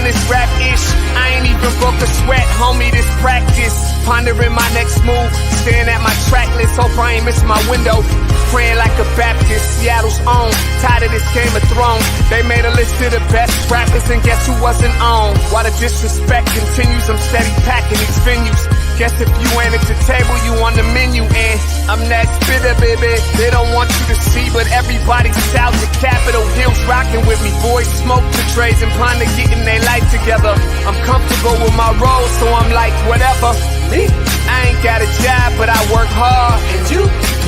it's rap-ish. I ain't even broke a sweat, homie, this practice. Pondering my next move, staring at my track list. Hope I ain't miss my window. Praying like a Baptist, Seattle's own. Tired of this Game of Thrones. They made a list of the best rappers, and guess who wasn't on? While the disrespect continues, I'm steady packing these venues. Guess if you ain't at the table, you on the menu. And I'm that spitter, baby. They don't want you to see, but everybody's south of Capitol Hill's rocking with me. Boys smoke the trays and ponder getting their life together. I'm comfortable with my role, so I'm like, whatever. Me? I ain't got a job, but I work hard. And you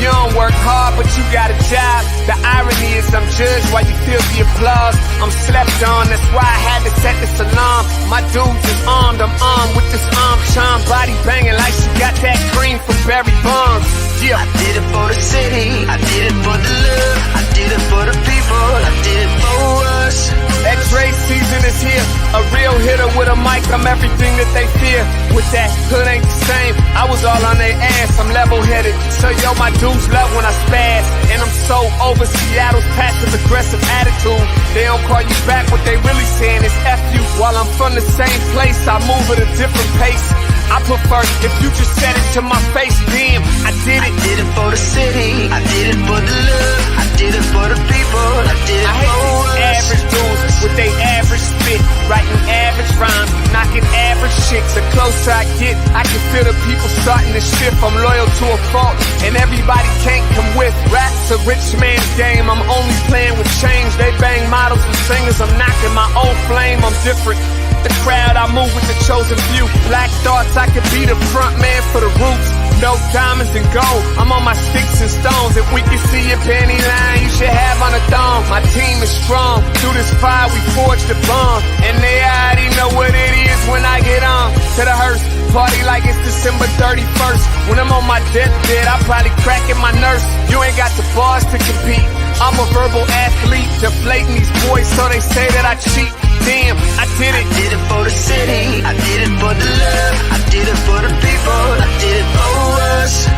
don't work hard, but you got a job. The irony is I'm judged while you feel the applause. I'm slept on, that's why I had to set this alarm. My dudes is armed, I'm armed with this arm charm. Body banging like she got that cream from Barry Bonds. Yeah. I did it for the city, I did it for the love, I did it for the people, I did it for us. X-ray season is here, a real hitter with a mic, I'm everything that they fear. With that, hood ain't the same, I was all on their ass, I'm level-headed. So yo, my dudes love when I spaz, and I'm so over Seattle's passive-aggressive attitude. They don't call you back, what they really saying is F you. While I'm from the same place, I move at a different pace. I prefer if you just said it to my face, damn, I did it. I did it for the city, I did it for the love, I did it for the people, I did it I hate for these us. average dudes with they average spit, writing average rhymes, knocking average chicks. The closer I get, I can feel the people starting to shift. I'm loyal to a fault, and everybody can't come with. Rap's a rich man's game, I'm only playing with change. They bang models and singers, I'm knocking my own flame, I'm different. The crowd, I move with the chosen few. Black thoughts, I could be the front man for the roots. No diamonds and gold, I'm on my sticks and stones. If we can see your panty line, you should have on a thong. My team is strong, through this fire we forged a bond. And they already know what it is when I get on. To the hearse, party like it's December 31st. When I'm on my deathbed, I probably cracking my nurse. You ain't got the bars to compete. I'm a verbal athlete, deflating these boys so they say that I cheat. Damn, I did it. I did it for the city, I did it for the love, I did it for the people, I did it for us.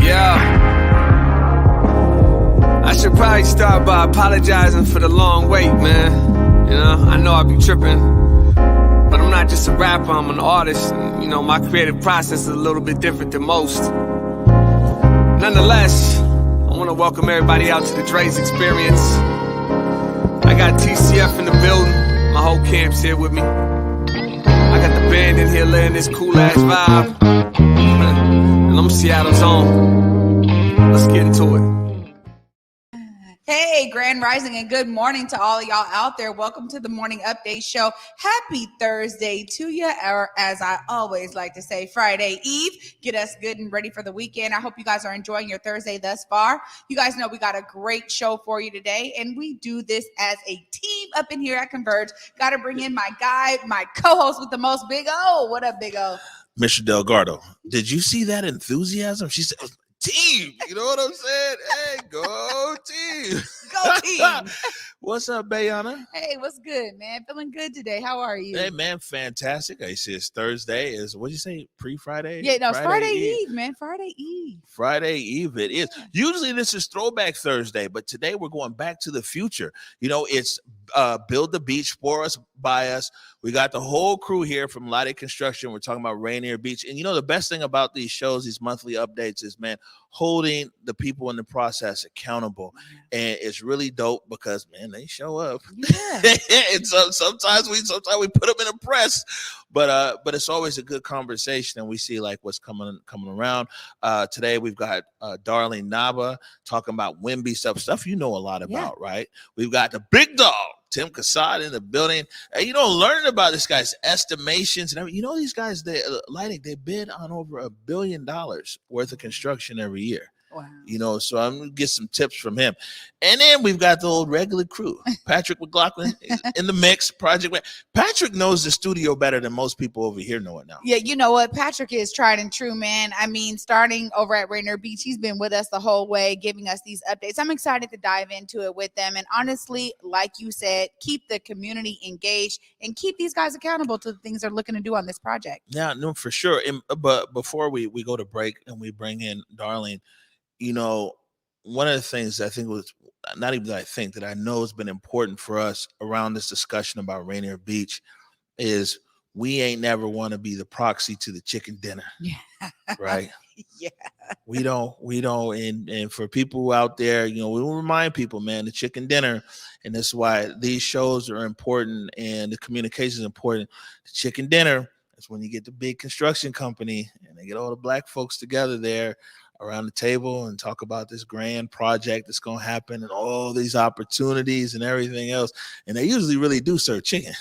Yeah. I should probably start by apologizing for the long wait, man. You know, I know I be tripping. But I'm not just a rapper, I'm an artist. And, you know, my creative process is a little bit different than most. Nonetheless, I want to welcome everybody out to the Dre's Experience. I got TCF in the building. My whole camp's here with me. I got the band in here laying this cool-ass vibe. And I'm Seattle's own. Let's get into it. Hey, Grand Rising and good morning to all of y'all out there. Welcome to the Morning Update Show. Happy Thursday to you, or as I always like to say, Friday Eve. Get us good and ready for the weekend. I hope you guys are enjoying your Thursday thus far. You guys know we got a great show for you today, and we do this as a team up in here at Converge. Got to bring in my guy, my co-host with the most, Big O. What up, Big O? Mr. Delgado, did you see that enthusiasm? She said, team, you know what I'm saying? Hey, go team. Go team. What's up, Bayana? Hey, what's good, man? Feeling good today. How are you? Hey, man, fantastic. I see it's Thursday. What'd you say, pre-Friday? Yeah, no, it's Friday Eve, man. Friday Eve. Friday Eve it is. Usually this is Throwback Thursday, but today we're going back to the future. You know, it's Build the Beach for us, by us. We got the whole crew here from Lighted Construction. We're talking about Rainier Beach. And you know, the best thing about these shows, these monthly updates is, man, holding the people in the process accountable. And it's really dope because, man, they show up. Yeah. And so sometimes we put them in a press, but it's always a good conversation, and we see like what's coming around. Today we've got darling Nava talking about Wimby stuff you know a lot about, right? We've got the big dog Tim Casad in the building. You know, learning about this guy's estimations and everything. You know, these guys, they bid on over $1 billion worth of construction every year. Wow. So I'm gonna get some tips from him. And then we've got the old regular crew. Patrick Mcglothlin is in the mix. Patrick knows the studio better than most people over here know it now. Yeah, you know what? Patrick is tried and true, man. I mean, starting over at Rainier Beach, he's been with us the whole way, giving us these updates. I'm excited to dive into it with them. And honestly, like you said, keep the community engaged and keep these guys accountable to the things they're looking to do on this project. Yeah, no, for sure. But before we go to break and we bring in Darlene, one of the things I think was not even that I think that I know has been important for us around this discussion about Rainier Beach is we ain't never want to be the proxy to the chicken dinner. Yeah. Right. Yeah. We don't. And for people out there, we will remind people, man, the chicken dinner. And that's why these shows are important and the communication is important. The chicken dinner is when you get the big construction company and they get all the black folks together there around the table and talk about this grand project that's going to happen and all these opportunities and everything else. And they usually really do serve chicken.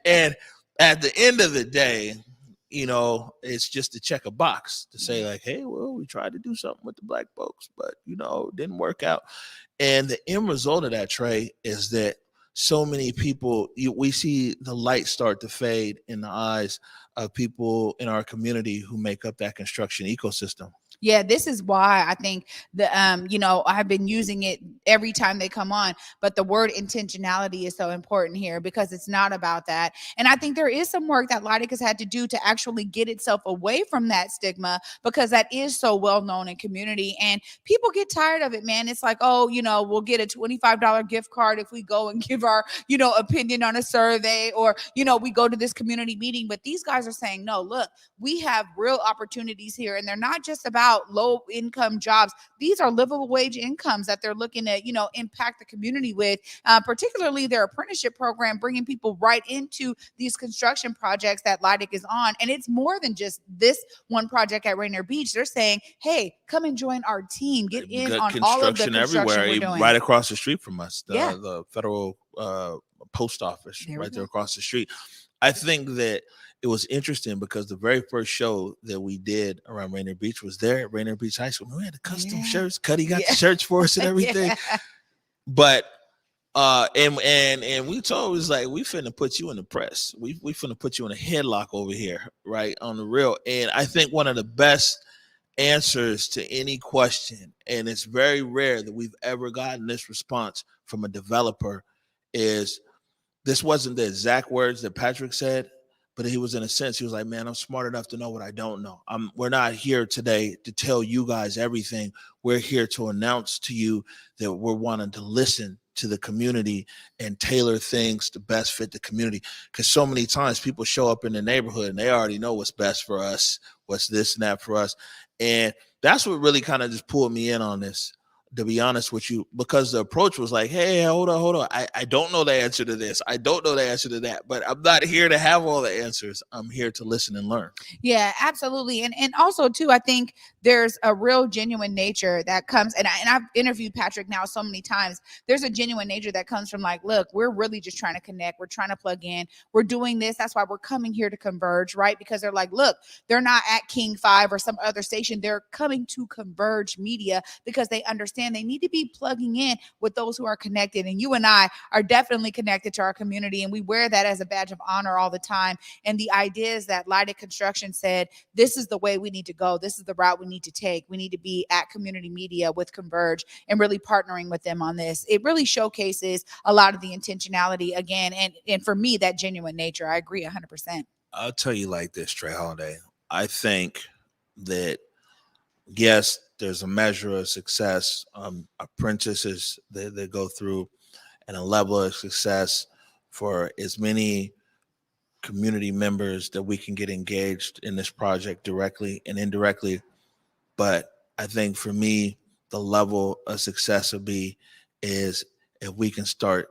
And at the end of the day, it's just to check a box to say like, hey, well, we tried to do something with the black folks, but, it didn't work out. And the end result of that, Trey, is that so many people, we see the light start to fade in the eyes of people in our community who make up that construction ecosystem. Yeah, this is why I think I've been using it every time they come on, but the word intentionality is so important here because it's not about that. And I think there is some work that Lydic has had to do to actually get itself away from that stigma because that is so well known in community and people get tired of it, man. It's like, we'll get a $25 gift card if we go and give our, opinion on a survey or, we go to this community meeting. But these guys are saying, no, look, we have real opportunities here and they're not just about low income jobs. These are livable wage incomes that they're looking to, impact the community with, particularly their apprenticeship program, bringing people right into these construction projects that Lydic is on. And it's more than just this one project at Rainier Beach. They're saying, hey, come and join our team. Get in on all of the construction everywhere, we're doing. Right across the street from us, the federal post office right there across the street. I think that it was interesting because the very first show that we did around Rainier Beach was there at Rainier Beach High School. We had the custom shirts. Cuddy got the shirts for us and everything. But and we told was like, we finna put you in the press. We finna put you in a headlock over here, right, on the real. And I think one of the best answers to any question, and it's very rare that we've ever gotten this response from a developer, is this wasn't the exact words that Patrick said, but he was in a sense, he was like, man, I'm smart enough to know what I don't know. We're not here today to tell you guys everything. We're here to announce to you that we're wanting to listen to the community and tailor things to best fit the community. Because so many times people show up in the neighborhood and they already know what's best for us, what's this and that for us. And that's what really kind of just pulled me in on this, to be honest with you, because the approach was like, hey, hold on. I don't know the answer to this. I don't know the answer to that, but I'm not here to have all the answers. I'm here to listen and learn. Yeah, absolutely. And also too, I think there's a real genuine nature that comes, and I've interviewed Patrick now so many times. There's a genuine nature that comes from like, look, we're really just trying to connect. We're trying to plug in. We're doing this. That's why we're coming here to Converge, right? Because they're like, look, they're not at King 5 or some other station. They're coming to Converge Media because they understand they need to be plugging in with those who are connected. And you and I are definitely connected to our community, and we wear that as a badge of honor all the time. And the idea is that Lydic Construction said, this is the way we need to go. This is the route we need to take. We need to be at community media with Converge and really partnering with them on this. It really showcases a lot of the intentionality again. And for me, that genuine nature, I agree 100%. I'll tell you like this, Trey Holiday. I think that, yes, there's a measure of success, apprentices that go through, and a level of success for as many community members that we can get engaged in this project directly and indirectly. But I think for me, the level of success is if we can start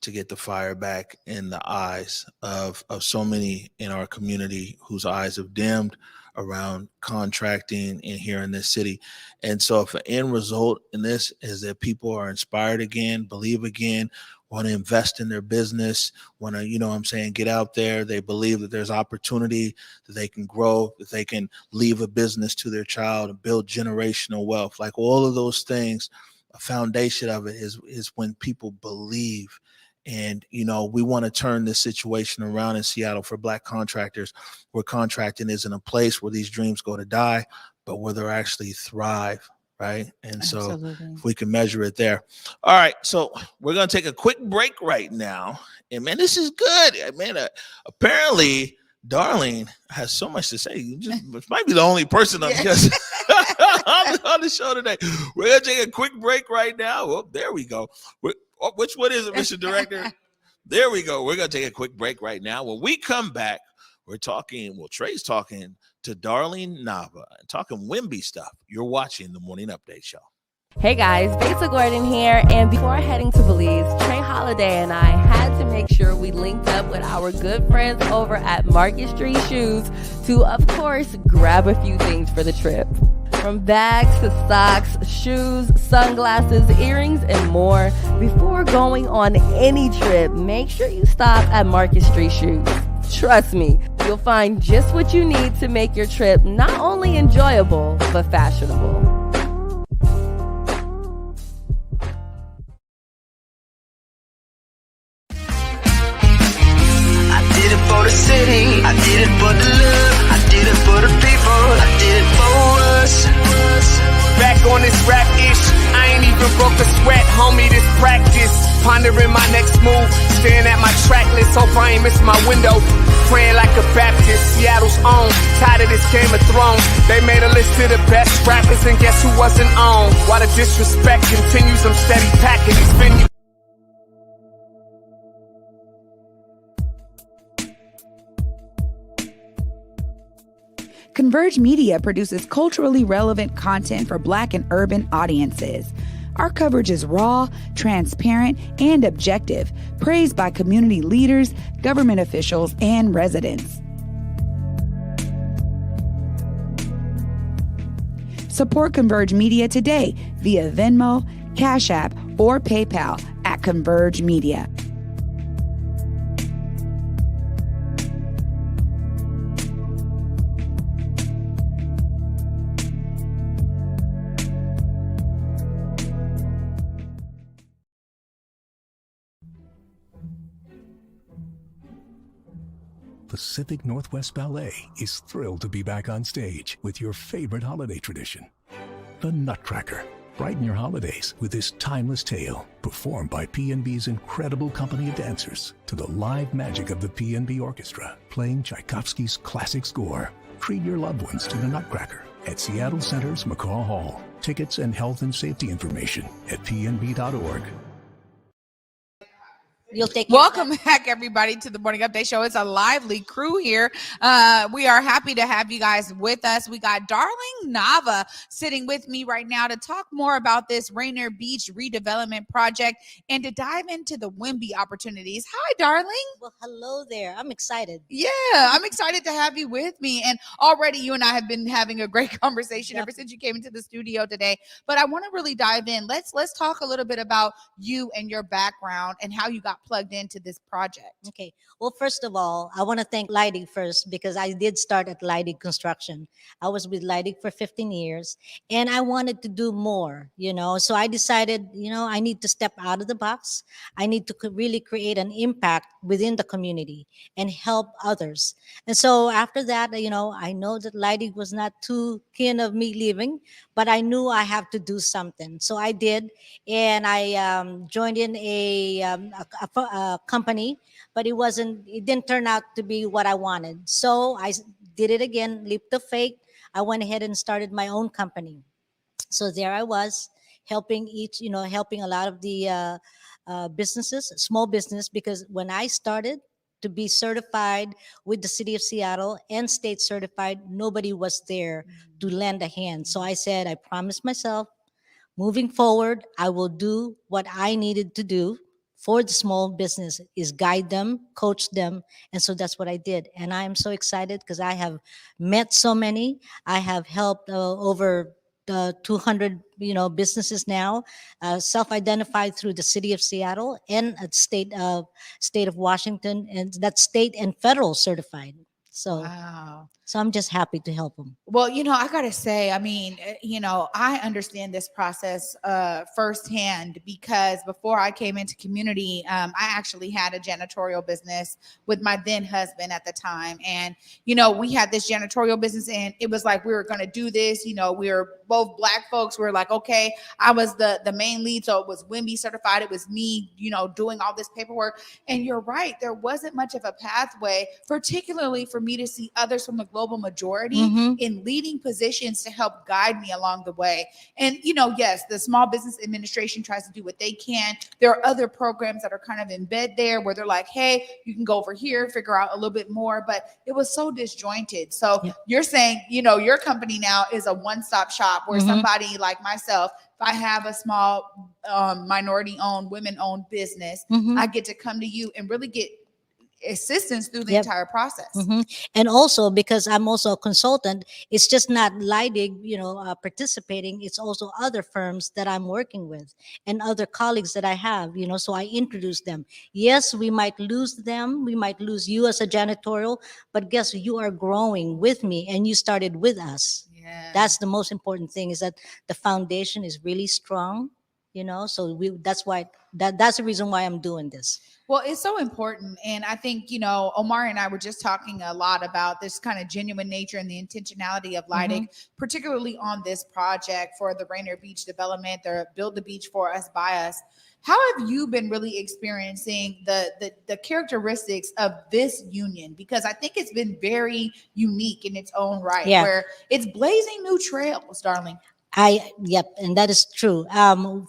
to get the fire back in the eyes of so many in our community whose eyes have dimmed around contracting in here in this city. And so if an end result in this is that people are inspired again, believe again, want to invest in their business, want to, what I'm saying, get out there. They believe that there's opportunity, that they can grow, that they can leave a business to their child and build generational wealth. Like all of those things, a foundation of it is when people believe. And, we want to turn this situation around in Seattle for Black contractors, where contracting isn't a place where these dreams go to die, but where they're actually thrive. Right. And Absolutely. so if we can measure it there. All right. So we're going to take a quick break right now. And man, this is good. Man, apparently Darlene has so much to say. You might be the only person on the show today. We're going to take a quick break right now. Oh, there we go. Which one is it, Mr. Director? There we go. We're going to take a quick break right now. When we come back, Trey's talking to Darlene Nava and talking Wimby stuff. You're watching the Morning Update Show. Hey guys, Besa Gordon here, and before heading to Belize, Trey Holiday and I had to make sure we linked up with our good friends over at Market Street Shoes to, of course, grab a few things for the trip. From bags to socks, shoes, sunglasses, earrings, and more. Before going on any trip, make sure you stop at Market Street Shoes. Trust me, you'll find just what you need to make your trip not only enjoyable, but fashionable. I did it for the city, I did it for the love, I did it for the people, I did it for us. Back on this rap ish, I ain't even broke a sweat, homie, this practice. Pondering my next move, staring at my track list, hope I ain't miss my window. Praying like a Baptist, Seattle's own. Tired of this Game of Thrones. They made a list of the best rappers, and guess who wasn't on? While the disrespect continues, I'm steady packing these venues. Converge Media produces culturally relevant content for Black and urban audiences. Our coverage is raw, transparent, and objective, praised by community leaders, government officials, and residents. Support Converge Media today via Venmo, Cash App, or PayPal at Converge Media. Pacific Northwest Ballet is thrilled to be back on stage with your favorite holiday tradition, the Nutcracker. Brighten your holidays with this timeless tale, performed by PNB's incredible company of dancers to the live magic of the PNB Orchestra, playing Tchaikovsky's classic score. Treat your loved ones to the Nutcracker at Seattle Center's McCaw Hall. Tickets and health and safety information at pnb.org. You'll take Welcome back, everybody, to the Morning Update Show. It's a lively crew here. We are happy to have you guys with us. We got Darlene Nava sitting with me right now to talk more about this Rainier Beach redevelopment project and to dive into the Wimby opportunities. Hi, Darlene. Well, hello there. I'm excited. Yeah, I'm excited to have you with me. And already you and I have been having a great conversation ever since you came into the studio today. But I want to really dive in. Let's talk a little bit about you and your background and how you got plugged into this project. Okay. Well, first of all, I want to thank Leidig first because I did start at Leidig Construction. I was with Leidig for 15 years and I wanted to do more, So I decided, I need to step out of the box. I need to really create an impact within the community and help others. And so after that, I know that Leidig was not too keen of me leaving, but I knew I have to do something. So I did. And I joined in a company, but it didn't turn out to be what I wanted. So I did it again, leap of faith. I went ahead and started my own company. So there I was helping helping a lot of the businesses, small business, because when I started to be certified with the city of Seattle and state certified, nobody was there to lend a hand. So I said, I promised myself, moving forward, I will do what I needed to do for the small business, is guide them, coach them. And so that's what I did. And I am so excited because I have met so many. I have helped over 200 businesses now, self-identified through the city of Seattle and state of Washington, and that's state and federal certified. So Wow. so I'm just happy to help them. Well, I gotta say, I mean, I understand this process firsthand, because before I came into community, I actually had a janitorial business with my then husband at the time. And, we had this janitorial business, and it was like we were gonna do this, we were both Black folks. We were like, okay, I was the main lead, so it was WIMBY certified. It was me, doing all this paperwork. And you're right, there wasn't much of a pathway, particularly for me to see others from the global majority in leading positions to help guide me along the way. And, yes, the Small Business Administration tries to do what they can. There are other programs that are kind of in bed there where they're like, hey, you can go over here, figure out a little bit more, but it was so disjointed. So you're saying, your company now is a one-stop shop where somebody like myself, if I have a small minority-owned, women-owned business, I get to come to you and really get assistance through the entire process. And also, because I'm also a consultant, it's just not Leidig, participating. It's also other firms that I'm working with and other colleagues that I have, so I introduce them. Yes, we might lose them. We might lose you as a janitorial, but guess you are growing with me and you started with us. Yeah. That's the most important thing, is that the foundation is really strong, so that's the reason why I'm doing this. Well, it's so important. And I think, Omar and I were just talking a lot about this kind of genuine nature and the intentionality of Leidig, particularly on this project for the Rainier Beach development, the Build the Beach for Us, by Us. How have you been really experiencing the characteristics of this union? Because I think it's been very unique in its own right, where it's blazing new trails, darling. Yep, and that is true.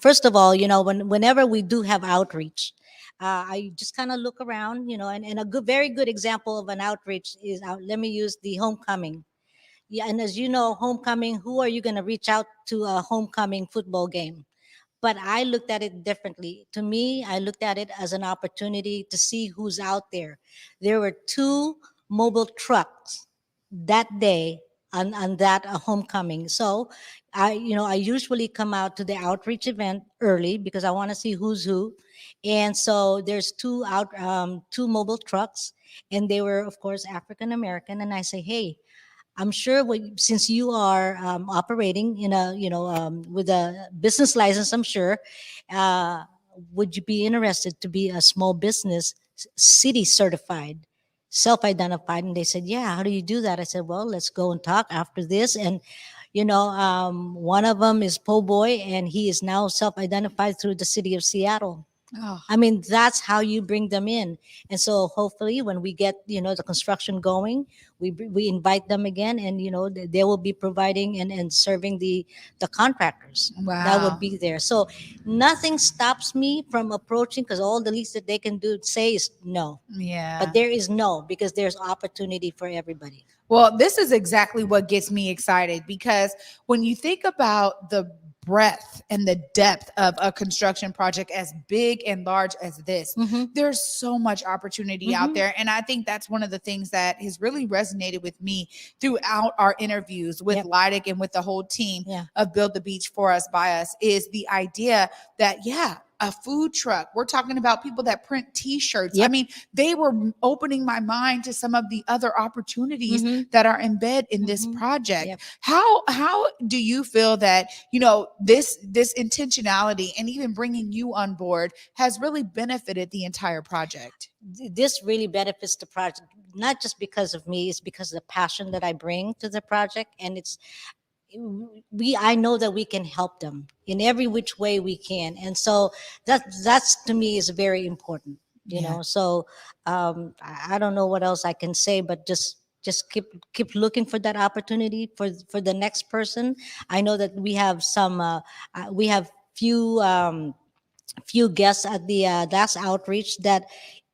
First of all, whenever we do have outreach, I just kind of look around, and a very good example of an outreach is, let me use the homecoming. Yeah, and as you know, homecoming, who are you going to reach out to a homecoming football game? But I looked at it differently. To me, I looked at it as an opportunity to see who's out there. There were 2 mobile trucks that day on that homecoming. So I usually come out to the outreach event early because I want to see who's who. And so there's 2 mobile trucks, and they were, of course, African American. And I say, hey, I'm sure since you are operating in with a business license, I'm sure, would you be interested to be a small business city certified, self-identified? And they said, yeah. How do you do that? I said, well, let's go and talk after this. And one of them is Po Boy, and he is now self-identified through the city of Seattle. Oh. I mean, that's how you bring them in. And so hopefully when we get, the construction going, we invite them again, and, they will be providing and serving the contractors. Wow. That would be there. So nothing stops me from approaching, because all the least that they can say is no. Yeah. But there is no, because there's opportunity for everybody. Well, this is exactly what gets me excited, because when you think about the breadth and the depth of a construction project as big and large as this, there's so much opportunity out there. And I think that's one of the things that has really resonated with me throughout our interviews with Leidig and with the whole team of Build the Beach for Us, by Us, is the idea that, a food truck. We're talking about people that print T-shirts. I mean, they were opening my mind to some of the other opportunities that are embedded in this project. How do you feel that, this intentionality and even bringing you on board has really benefited the entire project? This really benefits the project, not just because of me, it's because of the passion that I bring to the project. And I know that we can help them in every which way we can. And so that's to me is very important, you know? So I don't know what else I can say, but just keep looking for that opportunity for the next person. I know that we have we have few guests at the last outreach that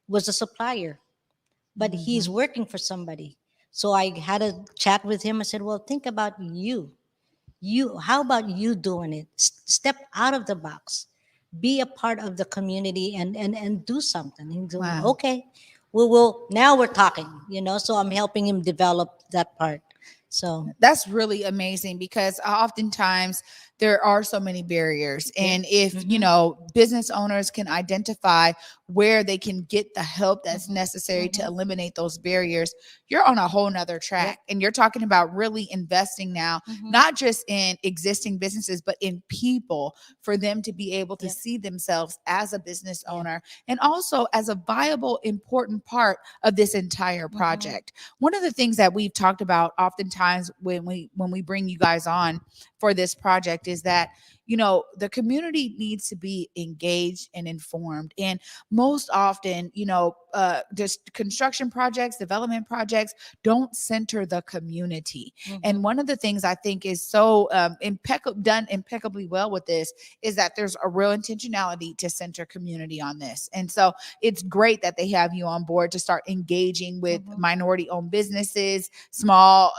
was a supplier, but he's working for somebody. So I had a chat with him. I said, well, think about how about you doing it? Step out of the box, be a part of the community, and do something. And Wow. Okay, now we're talking, so I'm helping him develop that part. So that's really amazing, because oftentimes there are so many barriers. And if, you know, business owners can identify where they can get the help that's necessary to eliminate those barriers, you're on a whole nother track. And you're talking about really investing now, not just in existing businesses, but in people, for them to be able to see themselves as a business owner and also as a viable, important part of this entire project. One of the things that we've talked about oftentimes when we bring you guys on for this project is that, you know, the community needs to be engaged and informed. And most often, you know, just construction projects, development projects don't center the community. And one of the things I think is so done impeccably well with this is that there's a real intentionality to center community on this. And so it's great that they have you on board to start engaging with minority-owned businesses, small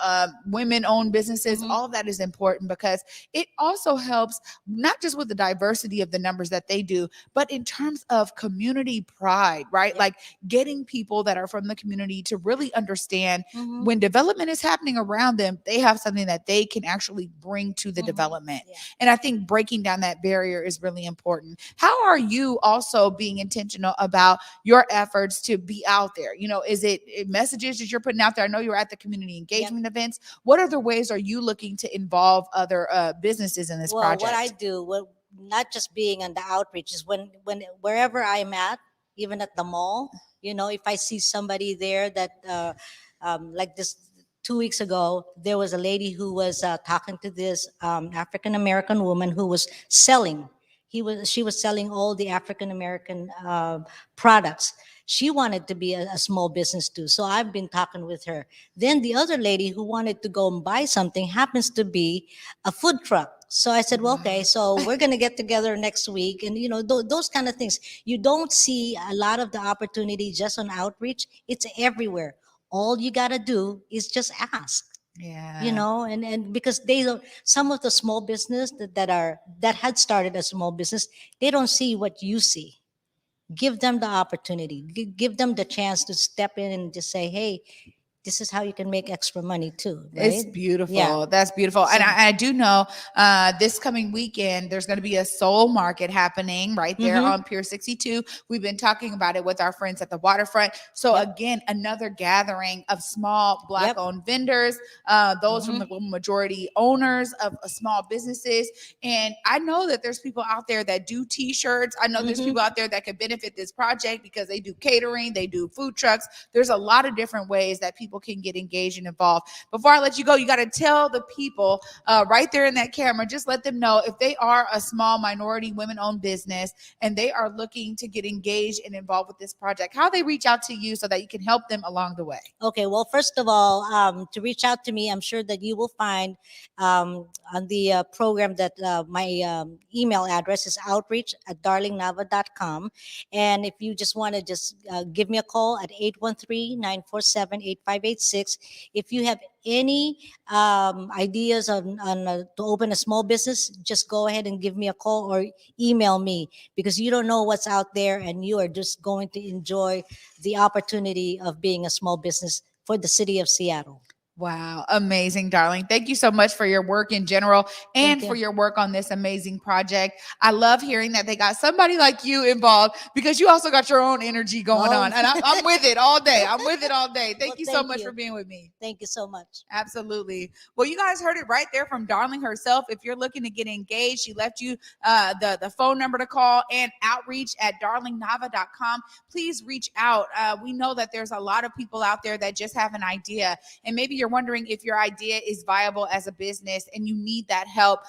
women-owned businesses. All of that is important because it also helps not just with the diversity of the numbers that they do, but in terms of community pride, right? Like getting people that are from the community to really understand when development is happening around them, they have something that they can actually bring to the development. And I think breaking down that barrier is really important. How are you also being intentional about your efforts to be out there? You know, is it messages that you're putting out there? I know you're at the community engagement events. What other ways are you looking to involve other businesses in this project? What I do, not just being on the outreach, is when wherever I'm at, even at the mall, you know, if I see somebody there that like this 2 weeks ago, there was a lady who was talking to this African American woman who was selling. She was selling all the African American products. She wanted to be a small business too. So I've been talking with her. Then the other lady who wanted to go and buy something happens to be a food truck. So I said, well, okay, so we're going to get together next week. And, you know, those kind of things. You don't see a lot of the opportunity just on outreach. It's everywhere. All you got to do is just ask. You know, and because they don't, some of the small business that had started a small business, they don't see what you see. Give them the opportunity, give them the chance to step in and just say, hey, this is how you can make extra money too. Right? It's beautiful. That's beautiful. And I do know this coming weekend, there's going to be a soul market happening right there on Pier 62. We've been talking about it with our friends at the waterfront. So again, another gathering of small Black owned vendors, those from the majority owners of small businesses. And I know that there's people out there that do t-shirts. I know there's people out there that could benefit this project because they do catering, they do food trucks. There's a lot of different ways that people can get engaged and involved. Before I let you go, you got to tell the people right there in that camera, just let them know if they are a small minority women-owned business and they are looking to get engaged and involved with this project, how they reach out to you so that you can help them along the way. Okay, well, first of all, to reach out to me, I'm sure that you will find on the program that my email address is outreach@darlingnava.com. And if you just want to just give me a call at 813-947-8586. If you have any ideas on to open a small business, just go ahead and give me a call or email me, because you don't know what's out there and you are just going to enjoy the opportunity of being a small business for the city of Seattle. Wow. Amazing, darling. Thank you so much for your work in general and for your work on this amazing project. I love hearing that they got somebody like you involved, because you also got your own energy going on. And I'm with it all day. I'm with it all day. Thank you so much for being with me. Thank you so much. Absolutely. Well, you guys heard it right there from Darling herself. If you're looking to get engaged, she left you the phone number to call and outreach@darlingnava.com. Please reach out. We know that there's a lot of people out there that just have an idea, and maybe you're wondering if your idea is viable as a business and you need that help.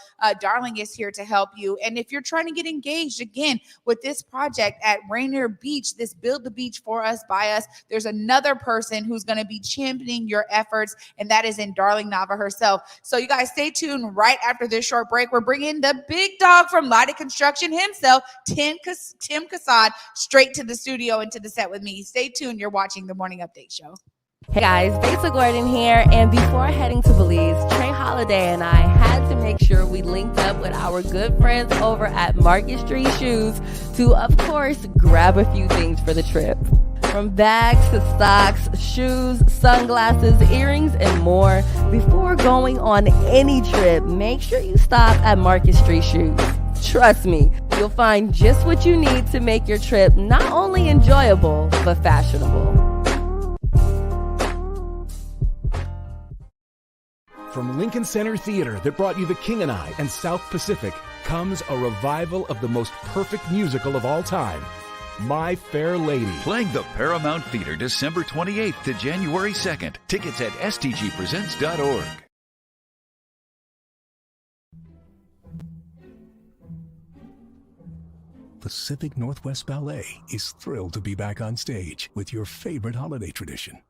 Darling is here to help you. And if you're trying to get engaged again with this project at Rainier Beach, this Build the Beach for Us, by us, there's another person who's going to be championing your efforts, and that is in Darling Nava herself. So you guys stay tuned. Right after this short break, we're bringing the big dog from Lighted Construction himself, Tim Casad, straight to the studio and to the set with me. Stay tuned. You're watching the Morning Update Show. Hey guys, Besa Gordon here, and before heading to Belize, Trey Holiday and I had to make sure we linked up with our good friends over at Market Street Shoes to, of course, grab a few things for the trip. From bags to socks, shoes, sunglasses, earrings, and more. Before going on any trip, make sure you stop at Market Street Shoes. Trust me, you'll find just what you need to make your trip not only enjoyable, but fashionable. From Lincoln Center Theater that brought you The King and I and South Pacific comes a revival of the most perfect musical of all time, My Fair Lady. Playing the Paramount Theater December 28th to January 2nd. Tickets at stgpresents.org. Pacific Northwest Ballet is thrilled to be back on stage with your favorite holiday tradition,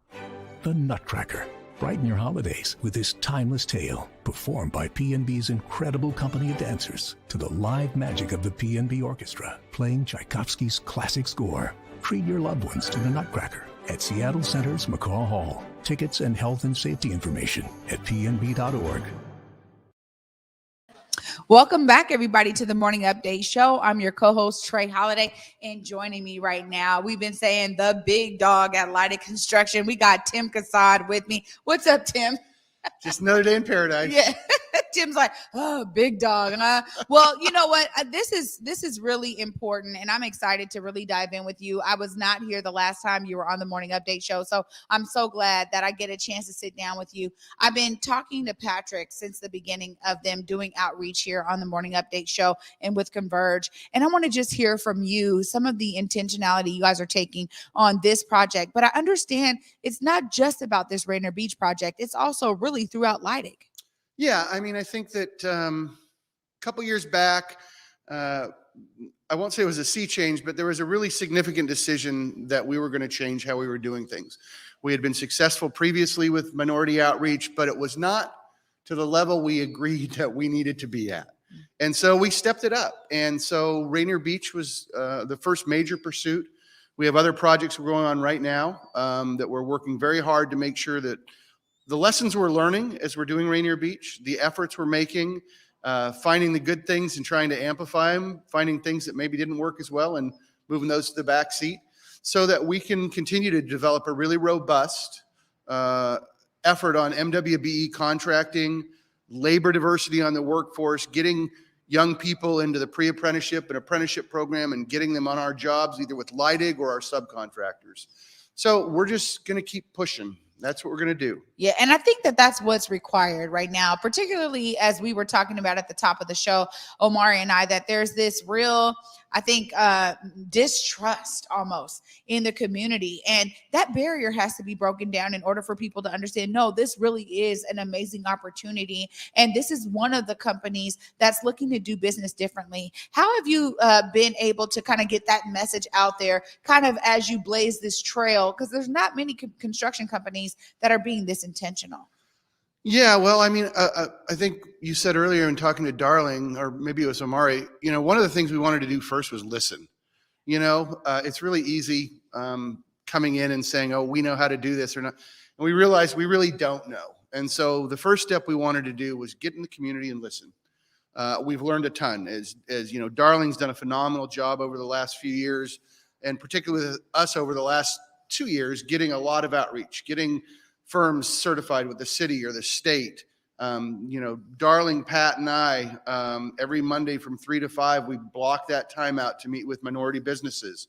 the Nutcracker. Brighten your holidays with this timeless tale, performed by PNB's incredible company of dancers to the live magic of the PNB Orchestra, playing Tchaikovsky's classic score. Treat your loved ones to the Nutcracker at Seattle Center's McCaw Hall. Tickets and health and safety information at pnb.org. Welcome back, everybody, to the Morning Update Show. I'm your co-host, Trey Holiday, and joining me right now, we've been saying the big dog at Lighted Construction. We got Tim Casad with me. What's up, Tim? Just another day in paradise. Yeah. Tim's like, oh, big dog. Well, you know what? This is really important, and I'm excited to really dive in with you. I was not here the last time you were on the Morning Update Show, so I'm so glad that I get a chance to sit down with you. I've been talking to Patrick since the beginning of them doing outreach here on the Morning Update Show and with Converge, and I want to just hear from you some of the intentionality you guys are taking on this project. But I understand it's not just about this Rainier Beach project. It's also really throughout Leidig. Yeah, I mean, I think that a couple years back, I won't say it was a sea change, but there was a really significant decision that we were going to change how we were doing things. We had been successful previously with minority outreach, but it was not to the level we agreed that we needed to be at. And so we stepped it up. And so Rainier Beach was the first major pursuit. We have other projects we're going on right now that we're working very hard to make sure that the lessons we're learning as we're doing Rainier Beach, the efforts we're making, finding the good things and trying to amplify them, finding things that maybe didn't work as well and moving those to the back seat so that we can continue to develop a really robust effort on MWBE contracting, labor diversity on the workforce, getting young people into the pre-apprenticeship and apprenticeship program and getting them on our jobs, either with Leidig or our subcontractors. So we're just going to keep pushing. That's what we're going to do. Yeah. And I think that that's what's required right now, particularly as we were talking about at the top of the show, Omari and I, that there's this real, I think, distrust almost in the community. And that barrier has to be broken down in order for people to understand, no, this really is an amazing opportunity. And this is one of the companies that's looking to do business differently. How have you been able to kind of get that message out there kind of as you blaze this trail? Because there's not many construction companies that are being this intentional. Yeah, well, I mean, I think you said earlier in talking to Darling, or maybe it was Omari, you know, one of the things we wanted to do first was listen. You know, it's really easy coming in and saying, oh, we know how to do this or not. And we realized we really don't know. And so the first step we wanted to do was get in the community and listen. We've learned a ton. As you know, Darling's done a phenomenal job over the last few years, and particularly with us over the last 2 years, getting a lot of outreach, getting firms certified with the city or the state. You know, Darling, Pat, and I, every Monday from 3 to 5, we block that time out to meet with minority businesses.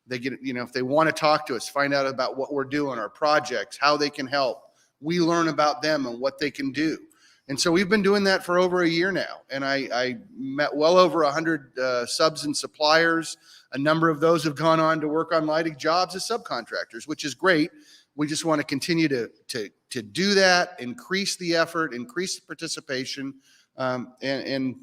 They get, you know, if they want to talk to us, find out about what we're doing, our projects, how they can help. We learn about them and what they can do. And so we've been doing that for over a year now. And I met well over 100 subs and suppliers. A number of those have gone on to work on Leidig jobs as subcontractors, which is great. We just want to continue to do that, increase the effort, increase the participation, and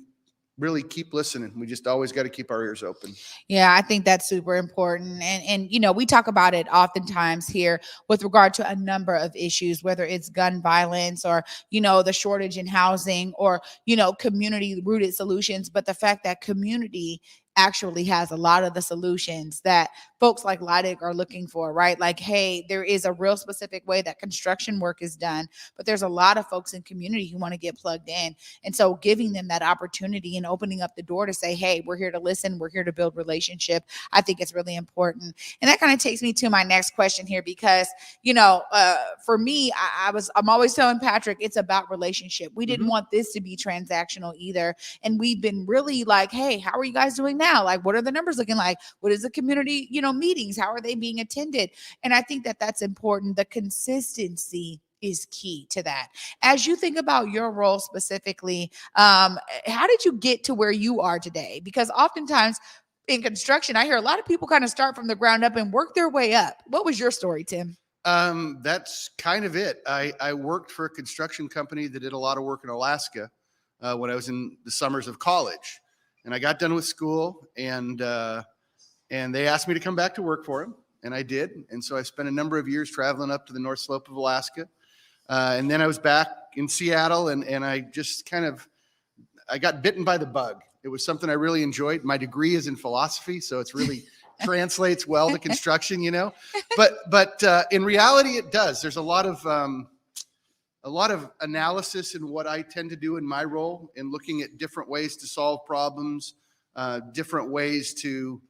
really keep listening. We just always got to keep our ears open. Yeah, I think that's super important. And you know, we talk about it oftentimes here with regard to a number of issues, whether it's gun violence or, you know, the shortage in housing or, you know, community rooted solutions. But the fact that community actually has a lot of the solutions that folks like Leidig are looking for, right? Like, hey, there is a real specific way that construction work is done, but there's a lot of folks in community who want to get plugged in. And so giving them that opportunity and opening up the door to say, hey, we're here to listen, we're here to build relationship, I think it's really important. And that kind of takes me to my next question here, because, for me, I'm always telling Patrick, it's about relationship. We didn't want this to be transactional either. And we've been really like, hey, how are you guys doing now? Like, what are the numbers looking like? What is the community, meetings? How are they being attended? And I think that that's important. The consistency is key to that. As you think about your role specifically, how did you get to where you are today? Because oftentimes in construction, I hear a lot of people kind of start from the ground up and work their way up. What was your story, Tim? That's kind of it. I worked for a construction company that did a lot of work in Alaska when I was in the summers of college, and I got done with school, and they asked me to come back to work for them, and I did. And so I spent a number of years traveling up to the North Slope of Alaska, and then I was back in Seattle, and I just I got bitten by the bug. It was something I really enjoyed. My degree is in philosophy, so it's really translates well to construction, but in reality it does. There's a lot of analysis in what I tend to do in my role, in looking at different ways to solve problems, different ways to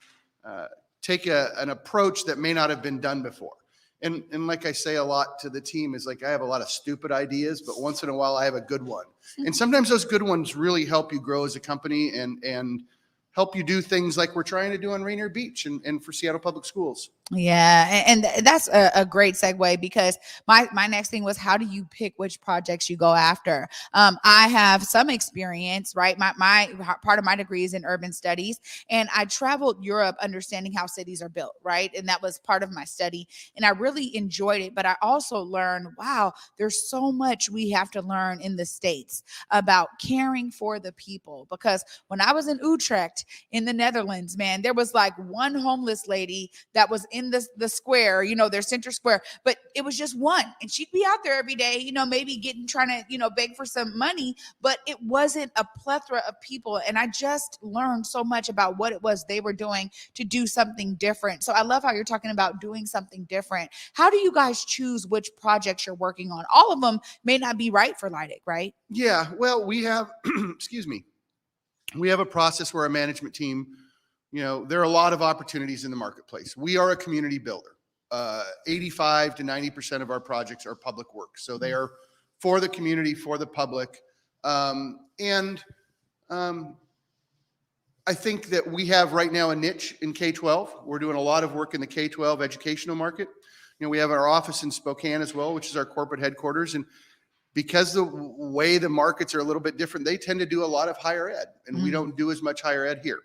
take an approach that may not have been done before. And like I say a lot to the team, is like, I have a lot of stupid ideas, but once in a while I have a good one. And sometimes those good ones really help you grow as a company and help you do things like we're trying to do on Rainier Beach and for Seattle Public Schools. Yeah, and that's a great segue, because my next thing was, how do you pick which projects you go after? I have some experience, right? My part of my degree is in urban studies, and I traveled Europe understanding how cities are built, right? And that was part of my study, and I really enjoyed it. But I also learned, wow, there's so much we have to learn in the States about caring for the people. Because when I was in Utrecht in the Netherlands, man, there was like one homeless lady that was in the square, their center square, but it was just one, and she'd be out there every day, maybe trying to, beg for some money, but it wasn't a plethora of people. And I just learned so much about what it was they were doing to do something different. So I love how you're talking about doing something different. How do you guys choose which projects you're working on? All of them may not be right for Leidig, right? Yeah, well, we have, excuse me, we have a process where our management team, there are a lot of opportunities in the marketplace. We are a community builder. 85 to 90% of our projects are public work. So they are for the community, for the public. I think that we have right now a niche in K-12. We're doing a lot of work in the K-12 educational market. We have our office in Spokane as well, which is our corporate headquarters. And because the way the markets are a little bit different, they tend to do a lot of higher ed, and we don't do as much higher ed here.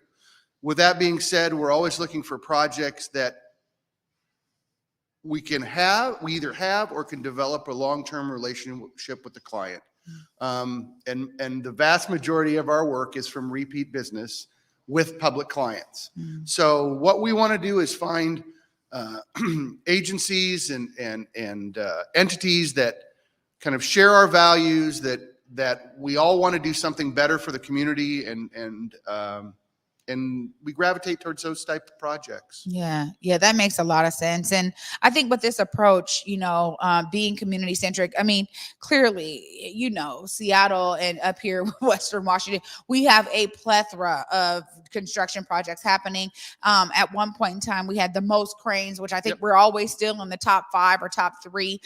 With that being said, we're always looking for projects that we either have or can develop a long-term relationship with the client. And the vast majority of our work is from repeat business with public clients. So what we want to do is find agencies and entities that kind of share our values, that we all want to do something better for the community, and we gravitate towards those type of projects. Yeah, that makes a lot of sense. And I think with this approach, being community centric, I mean, clearly, Seattle and up here, Western Washington, we have a plethora of construction projects happening. At one point in time, we had the most cranes, which I think we're always still in the top 5 or top 3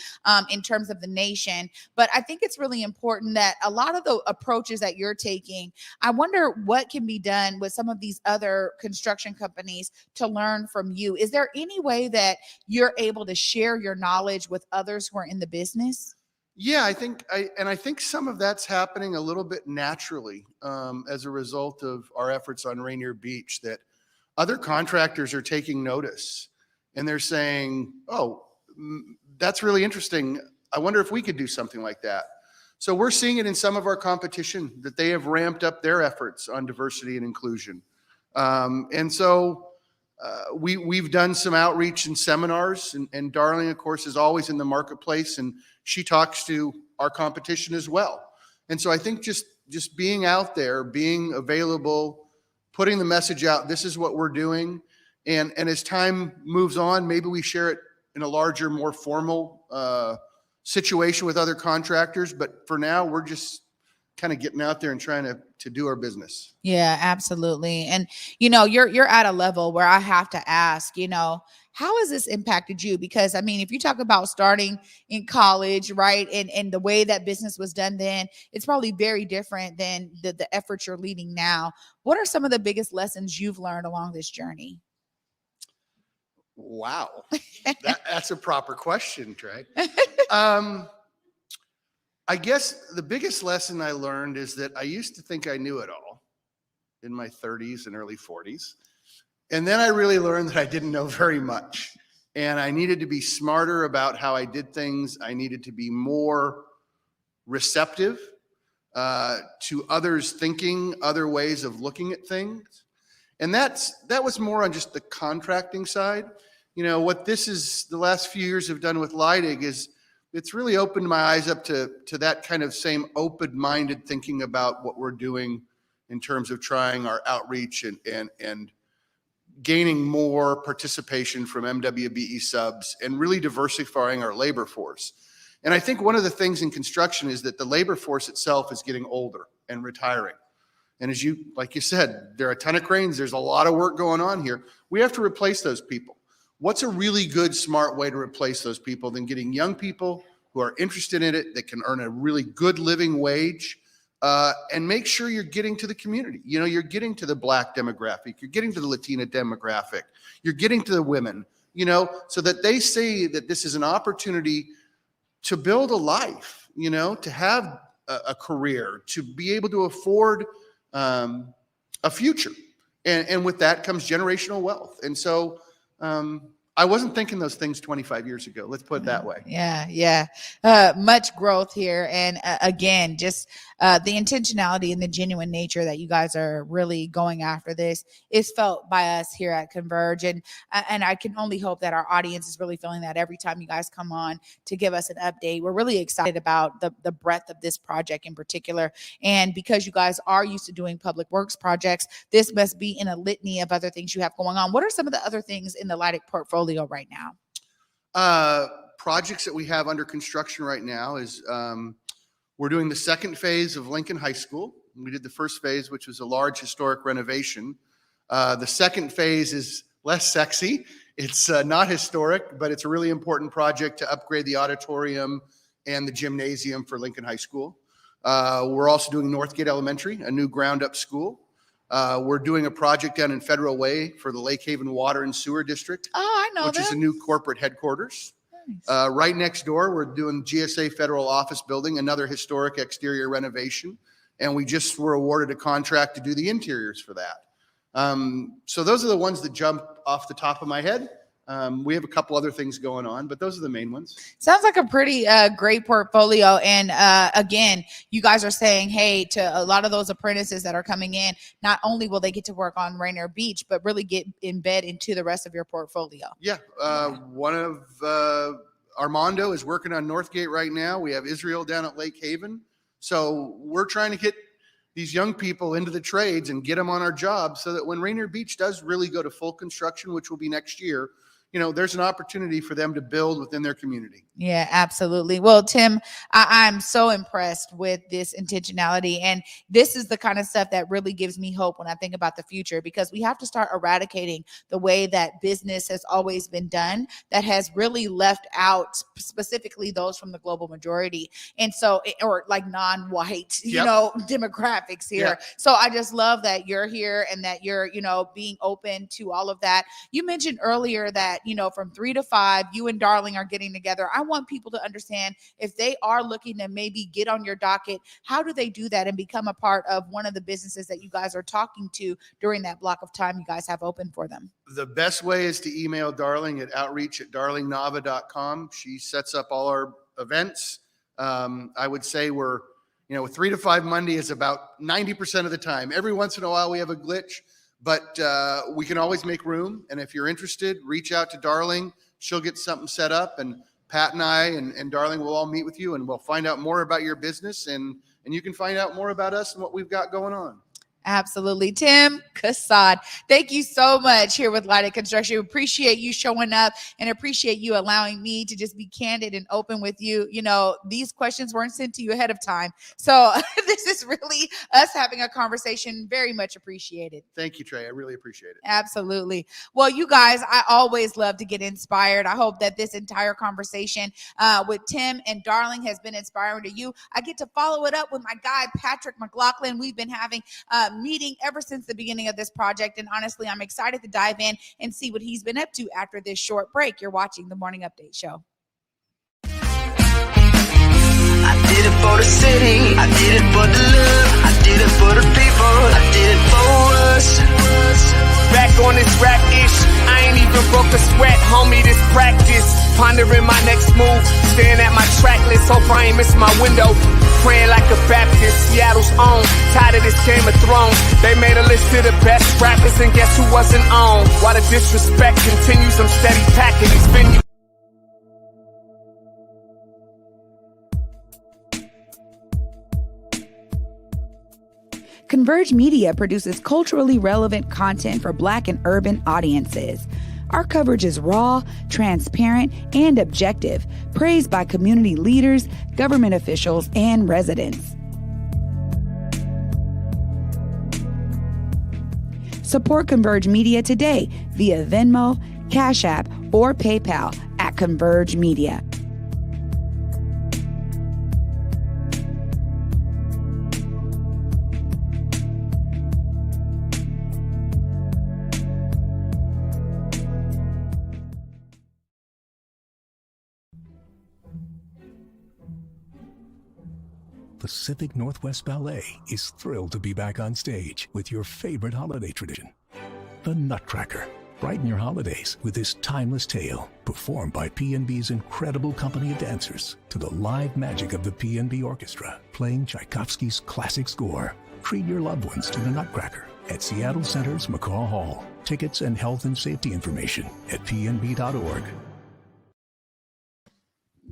in terms of the nation. But I think it's really important that a lot of the approaches that you're taking, I wonder what can be done with some of these other construction companies to learn from you. Is there any way that you're able to share your knowledge with others who are in the business? Yeah, I think some of that's happening a little bit naturally as a result of our efforts on Rainier Beach, that other contractors are taking notice and they're saying, oh, that's really interesting. I wonder if we could do something like that. So we're seeing it in some of our competition, that they have ramped up their efforts on diversity and inclusion. And so we've done some outreach and seminars, and Darling, of course, is always in the marketplace, and she talks to our competition as well. And so I think just being out there, being available, putting the message out, this is what we're doing. And as time moves on, maybe we share it in a larger, more formal situation with other contractors. But for now, we're just kind of getting out there and trying to do our business. Yeah, absolutely. And you're at a level where I have to ask, how has this impacted you? Because I mean, if you talk about starting in college, right, and the way that business was done then, it's probably very different than the efforts you're leading now. What are some of the biggest lessons you've learned along this journey? Wow, that's a proper question, Trey. I guess the biggest lesson I learned is that I used to think I knew it all in my 30s and early 40s. And then I really learned that I didn't know very much. And I needed to be smarter about how I did things. I needed to be more receptive to others' thinking, other ways of looking at things. And that was more on just the contracting side. What the last few years have done with Leidig is it's really opened my eyes up to that kind of same open-minded thinking about what we're doing in terms of trying our outreach and gaining more participation from MWBE subs and really diversifying our labor force. And I think one of the things in construction is that the labor force itself is getting older and retiring. And like you said, there are a ton of cranes. There's a lot of work going on here. We have to replace those people. What's a really good, smart way to replace those people than getting young people who are interested in it, that can earn a really good living wage, and make sure you're getting to the community. You're getting to the Black demographic, you're getting to the Latina demographic, you're getting to the women, so that they see that this is an opportunity to build a life, to have a career, to be able to afford a future. And with that comes generational wealth. And so, I wasn't thinking those things 25 years ago. Let's put it that way. Yeah. Much growth here. And again, just the intentionality and the genuine nature that you guys are really going after this is felt by us here at Converge. And I can only hope that our audience is really feeling that every time you guys come on to give us an update. We're really excited about the breadth of this project in particular. And because you guys are used to doing public works projects, this must be in a litany of other things you have going on. What are some of the other things in the Leidig portfolio right now? Projects that we have under construction right now is we're doing the second phase of Lincoln High School. We did the first phase, which was a large historic renovation. The second phase is less sexy. It's not historic, but it's a really important project to upgrade the auditorium and the gymnasium for Lincoln High School. We're also doing Northgate Elementary, a new ground-up school. We're doing a project down in Federal Way for the Lake Haven Water and Sewer District. Oh, I know which is a new corporate headquarters. Nice. Right next door, we're doing GSA Federal Office Building, another historic exterior renovation. And we just were awarded a contract to do the interiors for that. So those are the ones that jump off the top of my head. We have a couple other things going on, but those are the main ones. Sounds like a pretty great portfolio. And again, you guys are saying, hey, to a lot of those apprentices that are coming in, not only will they get to work on Rainier Beach, but really get embed into the rest of your portfolio. Yeah. One of Armando is working on Northgate right now. We have Israel down at Lake Haven. So we're trying to get these young people into the trades and get them on our jobs so that when Rainier Beach does really go to full construction, which will be next year, there's an opportunity for them to build within their community. Yeah, absolutely. Well, Tim, I'm so impressed with this intentionality. And this is the kind of stuff that really gives me hope when I think about the future, because we have to start eradicating the way that business has always been done that has really left out specifically those from the global majority. And so, or like non-white, demographics here. Yep. So I just love that you're here and that you're, being open to all of that. You mentioned earlier that, from 3 to 5, you and Darling are getting together. I want people to understand, if they are looking to maybe get on your docket, how do they do that and become a part of one of the businesses that you guys are talking to during that block of time you guys have open for them? The best way is to email Darling at outreach@darlingnava.com. She sets up all our events. I would say we're, 3 to 5 Monday is about 90% of the time. Every once in a while we have a glitch, but we can always make room. And if you're interested, reach out to Darling. She'll get something set up, and Pat and I and Darling will all meet with you, and we'll find out more about your business, and you can find out more about us and what we've got going on. Absolutely. Tim, Casad, thank you so much here with Lighted Construction. Appreciate you showing up and appreciate you allowing me to just be candid and open with you. You know, these questions weren't sent to you ahead of time. So this is really us having a conversation. Very much appreciated. Thank you, Trey. I really appreciate it. Absolutely. Well, you guys, I always love to get inspired. I hope that this entire conversation with Tim and Darling has been inspiring to you. I get to follow it up with my guy, Patrick Mcglothlin. We've been having meeting ever since the beginning of this project. And honestly, I'm excited to dive in and see what he's been up to after this short break. You're watching the Morning Update Show. I did it for the city, I did it for the love, I did it for the people, I did it for us. Back on this rap ish, I ain't even broke a sweat, homie, this practice. Pondering my next move, staring at my track list, hope I ain't miss my window. Praying like a Baptist, Seattle's own. Tired of this Game of Thrones. They made a list of the best rappers, and guess who wasn't on? While the disrespect continues, I'm steady packing these venues. Converge Media produces culturally relevant content for Black and urban audiences. Our coverage is raw, transparent, and objective, praised by community leaders, government officials, and residents. Support Converge Media today via Venmo, Cash App, or PayPal at Converge Media. Pacific Northwest Ballet is thrilled to be back on stage with your favorite holiday tradition, the Nutcracker. Brighten your holidays with this timeless tale, performed by PNB's incredible company of dancers to the live magic of the PNB Orchestra, playing Tchaikovsky's classic score. Treat your loved ones to the Nutcracker at Seattle Center's McCaw Hall. Tickets and health and safety information at pnb.org.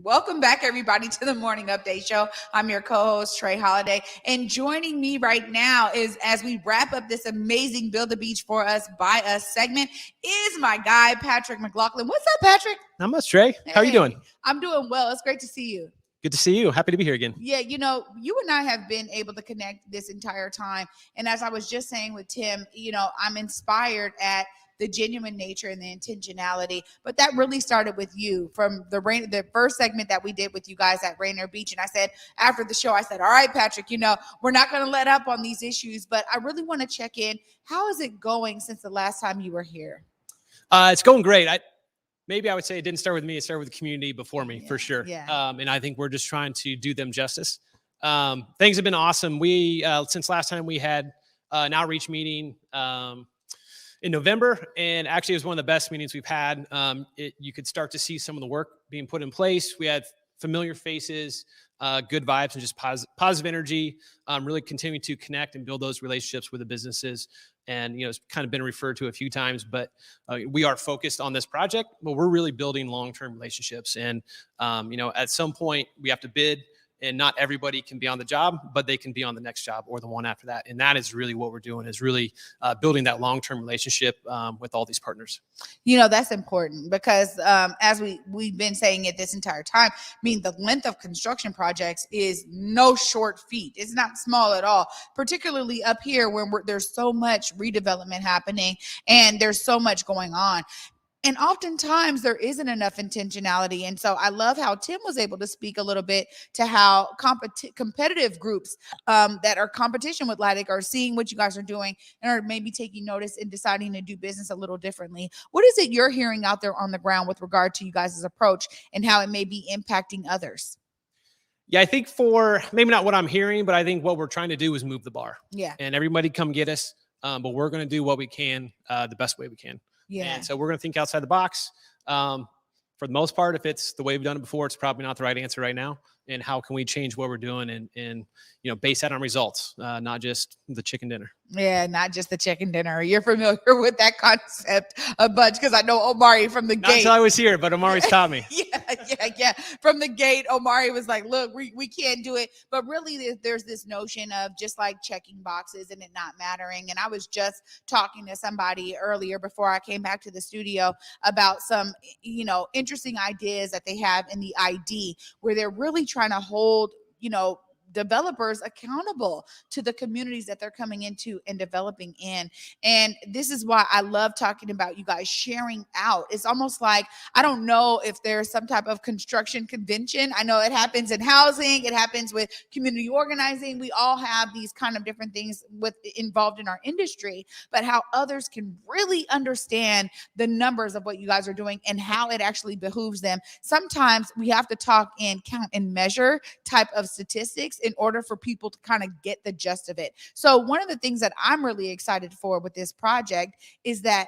Welcome back, everybody, to the Morning Update Show. I'm your co-host, Trey Holiday. And joining me right now is, as we wrap up this amazing Build the Beach for Us, by Us segment, is my guy, Patrick Mcglothlin. What's up, Patrick? Not much, Trey. How are you doing? I'm doing well. It's great to see you. Good to see you. Happy to be here again. Yeah, you know, you and I have been able to connect this entire time. And as I was just saying with Tim, you know, I'm inspired at the genuine nature and the intentionality, but that really started with you from the first segment that we did with you guys at Rainier Beach. And I said, after the show, I said, all right, Patrick, you know, we're not going to let up on these issues, but I really want to check in. How is it going since the last time you were here? It's going great. Maybe I would say it didn't start with me. It started with the community before me, for sure. Yeah. And I think we're just trying to do them justice. Things have been awesome. We, since last time we had an outreach meeting, in November, and actually it was one of the best meetings we've had. You could start to see some of the work being put in place. We had familiar faces, good vibes, and just positive energy, really continuing to connect and build those relationships with the businesses. And, you know, it's kind of been referred to a few times, but we are focused on this project, but we're really building long-term relationships. And, you know, at some point we have to bid, and not everybody can be on the job, but they can be on the next job or the one after that. And that is really what we're doing, is really building that long-term relationship with all these partners. You know, that's important because as we've been saying it this entire time, I mean, the length of construction projects is no short feat. It's not small at all, particularly up here where there's so much redevelopment happening and there's so much going on. And oftentimes there isn't enough intentionality. And so I love how Tim was able to speak a little bit to how competitive groups that are competition with Lightic are seeing what you guys are doing and are maybe taking notice and deciding to do business a little differently. What is it you're hearing out there on the ground with regard to you guys' approach and how it may be impacting others? Yeah, I think for maybe not what I'm hearing, but I think what we're trying to do is move the bar. Yeah. And everybody come get us, but we're going to do what we can the best way we can. Yeah. And so we're going to think outside the box. For the most part, if it's the way we've done it before, it's probably not the right answer right now. and how can we change what we're doing and base that on results, not just the chicken dinner. Yeah, not just the chicken dinner. You're familiar with that concept a bunch because I know Omari from the Not gate. until I was here, but Omari's taught me. Yeah. From the gate, Omari was like, look, we can't do it. But really, there's this notion of just like checking boxes and it not mattering. And I was just talking to somebody earlier before I came back to the studio about some, interesting ideas that they have in the ID where they're really trying to hold, developers accountable to the communities that they're coming into and developing in. And this is why I love talking about you guys sharing out. It's almost like, I don't know if there's some type of construction convention. I know it happens in housing, it happens with community organizing. We all have these kind of different things involved in our industry, but how others can really understand the numbers of what you guys are doing and how it actually behooves them. Sometimes we have to talk in count and measure type of statistics in order for people to kind of get the gist of it. So one of the things that I'm really excited for with this project is that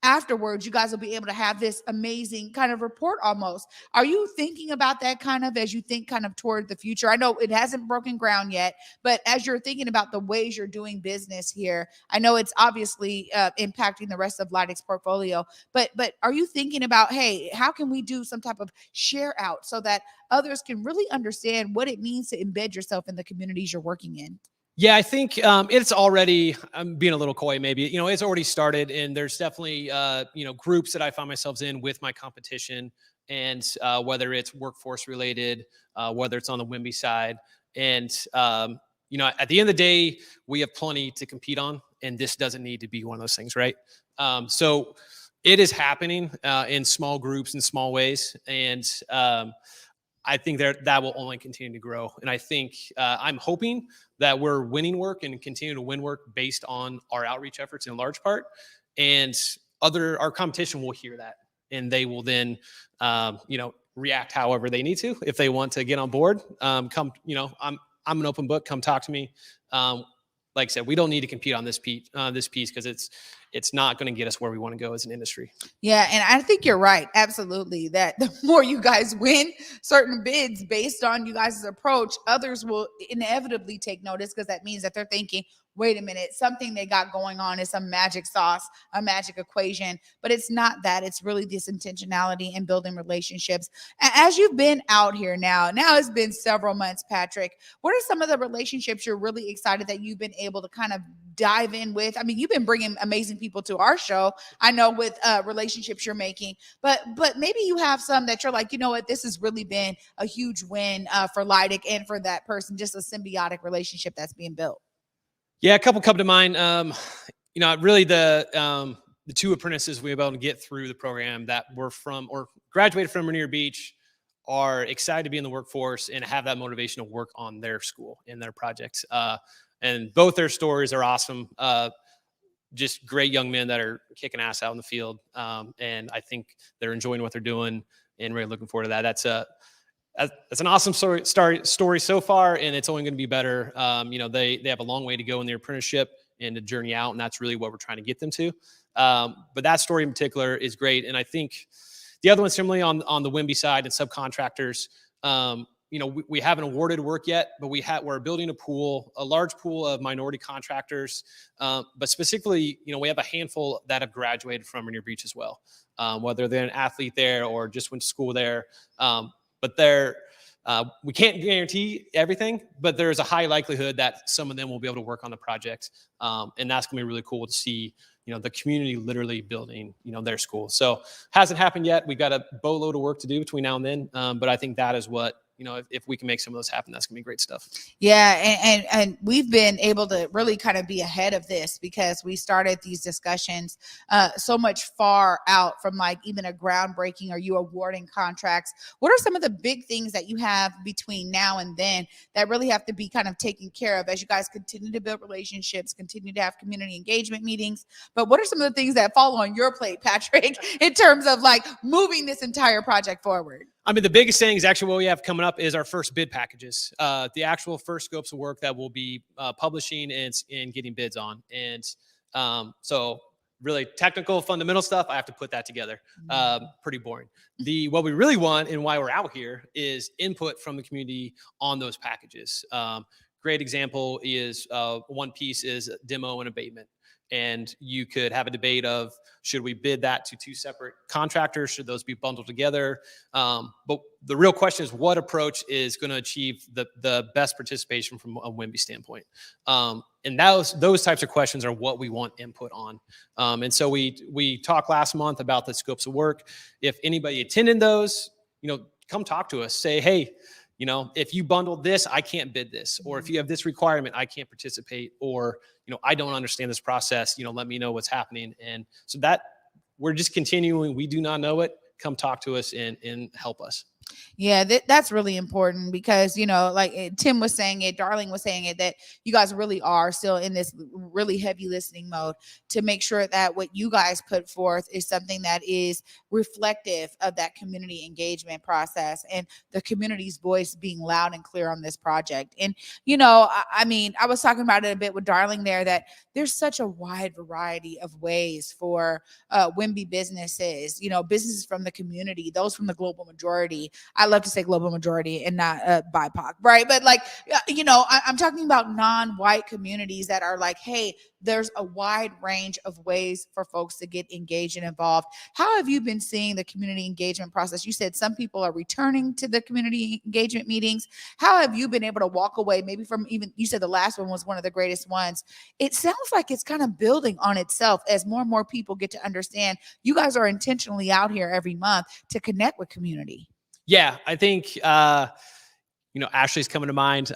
afterwards, you guys will be able to have this amazing kind of report almost. Are you thinking about that kind of as you think kind of toward the future? I know it hasn't broken ground yet, but as you're thinking about the ways you're doing business here, I know it's obviously impacting the rest of Lydic's portfolio, but are you thinking about, hey, how can we do some type of share out so that others can really understand what it means to embed yourself in the communities you're working in? Yeah, I think it's already, I'm being a little coy maybe, it's already started, and there's definitely, groups that I find myself in with my competition, and whether it's workforce related, whether it's on the WDBE side. And, at the end of the day, we have plenty to compete on, and this doesn't need to be one of those things, right? So it is happening in small groups in small ways. And I think that will only continue to grow. And I think I'm hoping that we're winning work and continue to win work based on our outreach efforts in large part. And our competition will hear that, and they will then, react however they need to. If they want to get on board, I'm an open book. Come talk to me. Like I said, we don't need to compete on this piece because it's not going to get us where we want to go as an industry. Yeah, and I think you're right. Absolutely. That the more you guys win certain bids based on you guys' approach, others will inevitably take notice because that means that they're thinking, wait a minute, something they got going on is some magic sauce, a magic equation, but it's not that. It's really this intentionality and building relationships. As you've been out here now it's been several months, Patrick, what are some of the relationships you're really excited that you've been able to kind of dive in with? I mean, you've been bringing amazing people to our show, I know, with relationships you're making, but maybe you have some that you're like, you know what, this has really been a huge win for Lydic and for that person, just a symbiotic relationship that's being built. Yeah, a couple come to mind. Really the two apprentices we were able to get through the program that were from or graduated from Rainier Beach are excited to be in the workforce and have that motivation to work on their school and their projects. And both their stories are awesome. Just great young men that are kicking ass out in the field. And I think they're enjoying what they're doing and really looking forward to that. That's an awesome story so far, and it's only going to be better. They have a long way to go in their apprenticeship and to journey out, and that's really what we're trying to get them to. But that story in particular is great, and I think the other one, similarly on the WDBE side and subcontractors, we haven't awarded work yet, but we're building a large pool of minority contractors. But specifically, we have a handful that have graduated from Rainier Beach as well, whether they're an athlete there or just went to school there. But we can't guarantee everything, but there's a high likelihood that some of them will be able to work on the project. And that's going to be really cool to see, the community literally building, their school. So hasn't happened yet. We've got a boatload of work to do between now and then. But I think that is what, if we can make some of those happen, that's gonna be great stuff. Yeah. And we've been able to really kind of be ahead of this because we started these discussions so much far out from like even a groundbreaking or you awarding contracts. What are some of the big things that you have between now and then that really have to be kind of taken care of as you guys continue to build relationships, continue to have community engagement meetings? But what are some of the things that fall on your plate, Patrick, in terms of like moving this entire project forward? I mean, the biggest thing is actually what we have coming up is our first bid packages, the actual first scopes of work that we'll be publishing and getting bids on. And so really technical, fundamental stuff, I have to put that together. Pretty boring. What we really want and why we're out here is input from the community on those packages. Great example is one piece is demo and abatement. And you could have a debate of, should we bid that to two separate contractors? Should those be bundled together? But the real question is, what approach is going to achieve the best participation from a WDBE standpoint? And those types of questions are what we want input on. And so we talked last month about the scopes of work. If anybody attended those, come talk to us. Say, hey, if you bundle this, I can't bid this. Or if you have this requirement, I can't participate. Or, I don't understand this process. Let me know what's happening. And so that we're just continuing. We do not know it. Come talk to us and help us. Yeah, that's really important because, like Tim was saying it, Darling was saying it, that you guys really are still in this really heavy listening mode to make sure that what you guys put forth is something that is reflective of that community engagement process and the community's voice being loud and clear on this project. And, I was talking about it a bit with Darling there, that there's such a wide variety of ways for WDBE businesses, businesses from the community, those from the global majority. I love to say global majority and not BIPOC, right? But I'm talking about non-white communities that are like, hey, there's a wide range of ways for folks to get engaged and involved. How have you been seeing the community engagement process? You said some people are returning to the community engagement meetings. How have you been able to walk away maybe from you said the last one was one of the greatest ones. It sounds like it's kind of building on itself as more and more people get to understand you guys are intentionally out here every month to connect with community. Yeah, I think, Ashley's coming to mind.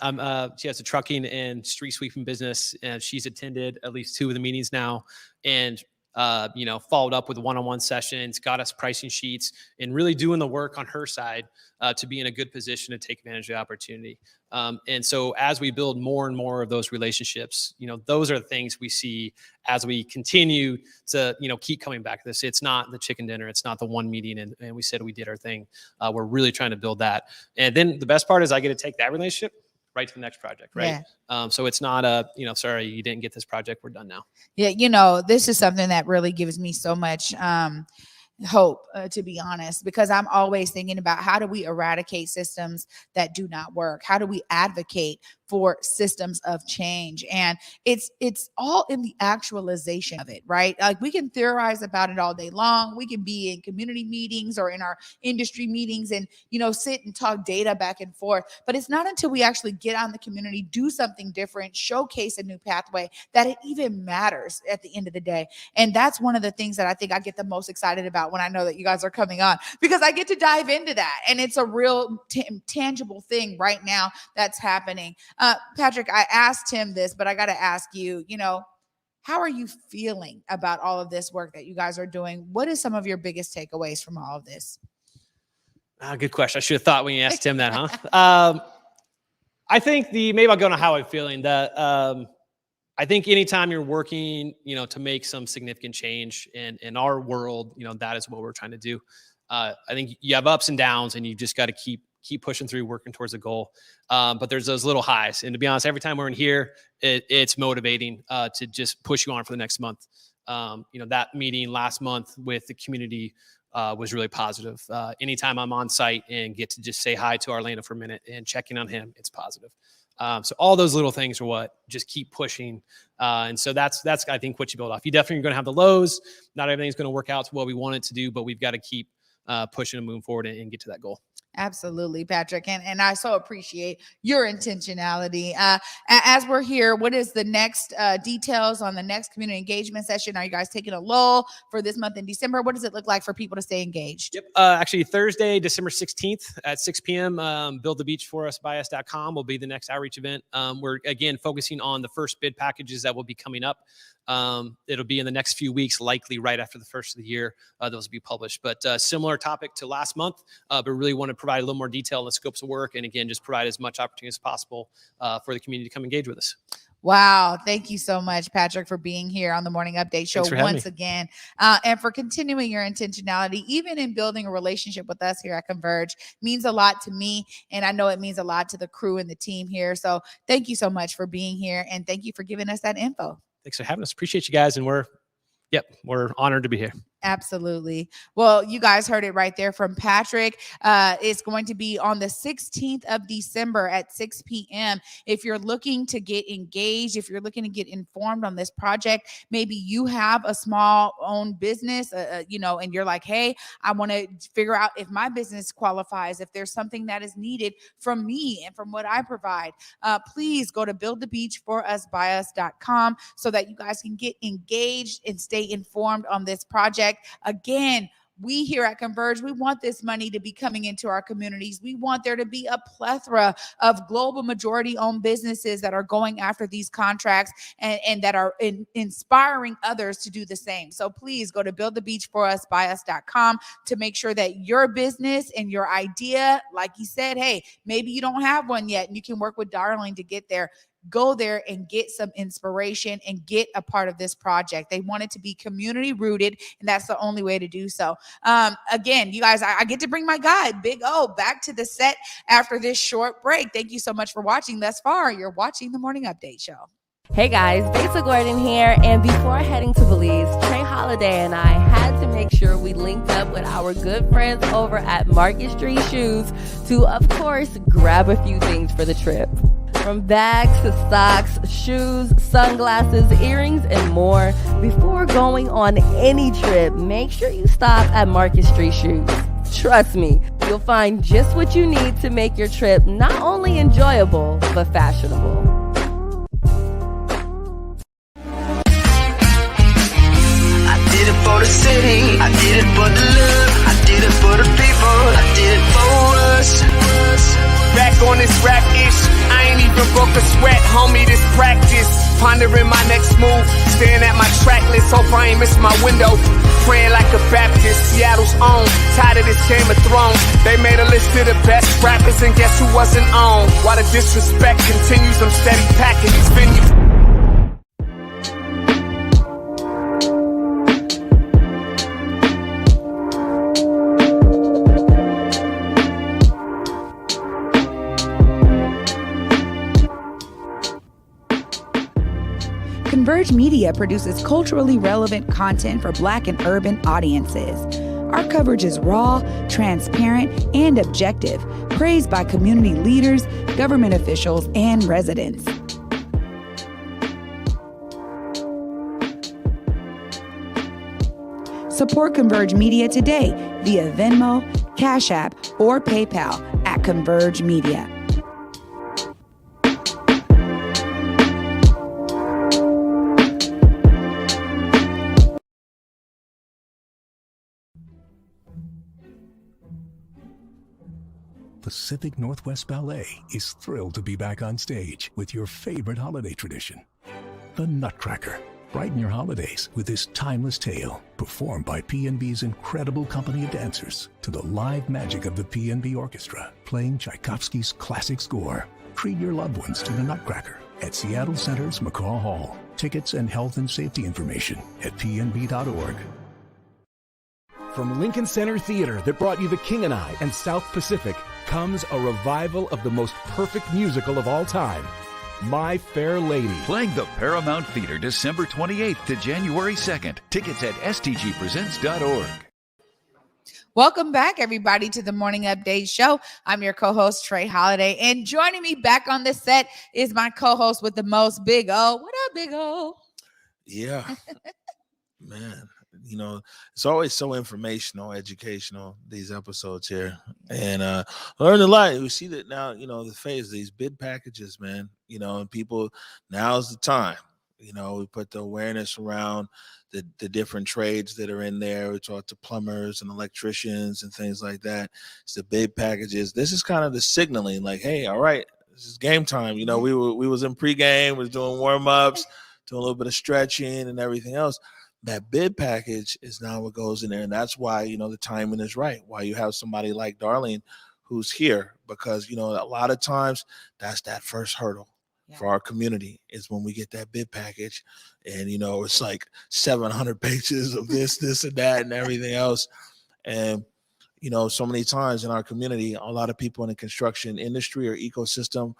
She has a trucking and street sweeping business, and she's attended at least 2 of the meetings now, and followed up with one-on-one sessions, got us pricing sheets, and really doing the work on her side to be in a good position to take advantage of the opportunity. And so as we build more and more of those relationships, those are the things we see as we continue to, keep coming back to this. It's not the chicken dinner. It's not the one meeting and we said we did our thing. We're really trying to build that. And then the best part is I get to take that relationship right to the next project, right? Yeah. So it's not sorry, you didn't get this project, we're done now. Yeah, this is something that really gives me so much hope, to be honest, because I'm always thinking about how do we eradicate systems that do not work? How do we advocate for systems of change? And it's all in the actualization of it, right? Like we can theorize about it all day long. We can be in community meetings or in our industry meetings and, sit and talk data back and forth. But it's not until we actually get out in the community, do something different, showcase a new pathway that it even matters at the end of the day. And that's one of the things that I think I get the most excited about when I know that you guys are coming on, because I get to dive into that. And it's a real tangible thing right now that's happening. Patrick, I asked him this, but I got to ask you, how are you feeling about all of this work that you guys are doing? What is some of your biggest takeaways from all of this? Good question. I should have thought when you asked him that, huh? I think maybe I'll go on how I'm feeling. That I think anytime you're working, to make some significant change in our world, that is what we're trying to do. I think you have ups and downs, and you just got to keep pushing through, working towards a goal. But there's those little highs. And to be honest, every time we're in here, it's motivating to just push you on for the next month. That meeting last month with the community was really positive. Anytime I'm on site and get to just say hi to Orlando for a minute and check in on him, it's positive. So all those little things are what just keep pushing. And so that's, I think, what you build off. You definitely are going to have the lows. Not everything's going to work out to what we want it to do, but we've got to keep pushing and moving forward and get to that goal. Absolutely, Patrick. And I so appreciate your intentionality. As we're here, what is the next details on the next community engagement session? Are you guys taking a lull for this month in December? What does it look like for people to stay engaged? Yep. Actually, Thursday, December 16th at 6 p.m., buildthebeachforusbyus.com will be the next outreach event. We're, again, focusing on the first bid packages that will be coming up. It'll be in the next few weeks, likely right after the first of the year, those will be published. But similar topic to last month, but really want to provide a little more detail on the scopes of work. And again, just provide as much opportunity as possible for the community to come engage with us. Wow. Thank you so much, Patrick, for being here on the Morning Update Show once again, and for continuing your intentionality, even in building a relationship with us here at Converge. Means a lot to me, and I know it means a lot to the crew and the team here. So thank you so much for being here, and thank you for giving us that info. Thanks for having us. Appreciate you guys, and we're Yep, we're honored to be here. Absolutely. Well, you guys heard it right there from Patrick. It's going to be on the 16th of December at 6 p.m. If you're looking to get engaged, if you're looking to get informed on this project, maybe you have a small owned business, and you're like, hey, I want to figure out if my business qualifies, if there's something that is needed from me and from what I provide. Please go to buildthebeachforusbyus.com so that you guys can get engaged and stay informed on this project. Again, we here at Converge, we want this money to be coming into our communities. We want there to be a plethora of global majority-owned businesses that are going after these contracts and that are inspiring others to do the same. So please go to buildthebeachforusbyus.com to make sure that your business and your idea, like you said, hey, maybe you don't have one yet and you can work with Darling to get there. Go there and get some inspiration and get a part of this project. They want it to be community rooted, and that's the only way to do so. Again, you guys, I get to bring my guy, Big O, back to the set after this short break. Thank you so much for watching thus far. You're watching the Morning Update Show. Hey guys, Basic Gordon here, and before heading to Belize, Trey Holiday and I had to make sure we linked up with our good friends over at Market Street Shoes to, of course, grab a few things for the trip. From bags to socks, shoes, sunglasses, earrings, and more. Before going on any trip, make sure you stop at Market Street Shoes. Trust me, you'll find just what you need to make your trip not only enjoyable, but fashionable. I did it for the city, I did it for the love, I did it for the people, I did it for us. Back on this rap ish, I ain't even broke a sweat, homie, this practice. Pondering my next move, staring at my track list, hope I ain't miss my window. Praying like a Baptist, Seattle's own, tired of this Game of Thrones. They made a list of the best rappers and guess who wasn't on? While the disrespect continues, I'm steady packing these venues. Converge Media produces culturally relevant content for Black and urban audiences. Our coverage is raw, transparent, and objective, praised by community leaders, government officials, and residents. Support Converge Media today via Venmo, Cash App, or PayPal at Converge Media. Pacific Northwest Ballet is thrilled to be back on stage with your favorite holiday tradition, the Nutcracker. Brighten your holidays with this timeless tale, performed by PNB's incredible company of dancers to the live magic of the PNB Orchestra, playing Tchaikovsky's classic score. Treat your loved ones to the Nutcracker at Seattle Center's McCaw Hall. Tickets and health and safety information at pnb.org. From Lincoln Center Theater that brought you The King and I and South Pacific comes a revival of the most perfect musical of all time, My Fair Lady. Playing the Paramount Theater December 28th to January 2nd. Tickets at stgpresents.org. Welcome back, everybody, to the Morning Update Show. I'm your co-host, Trey Holiday, and joining me back on the set is my co-host with the most, Big O. What up, Big O? Yeah, man. You know, it's always so informational, educational, these episodes here. And learn a lot. We see that now, the phase, these bid packages, man, and people, now's the time. We put the awareness around the different trades that are in there. We talk to plumbers and electricians and things like that. It's the bid packages. This is kind of the signaling, like, hey, all right, this is game time. We was in pregame, we was doing warm-ups, doing a little bit of stretching and everything else. That bid package is now what goes in there. And that's why, the timing is right. Why you have somebody like Darlene who's here, because, a lot of times that's that first hurdle for our community is when we get that bid package and, it's like 700 pages of this and that and everything else. And, so many times in our community, a lot of people in the construction industry or ecosystem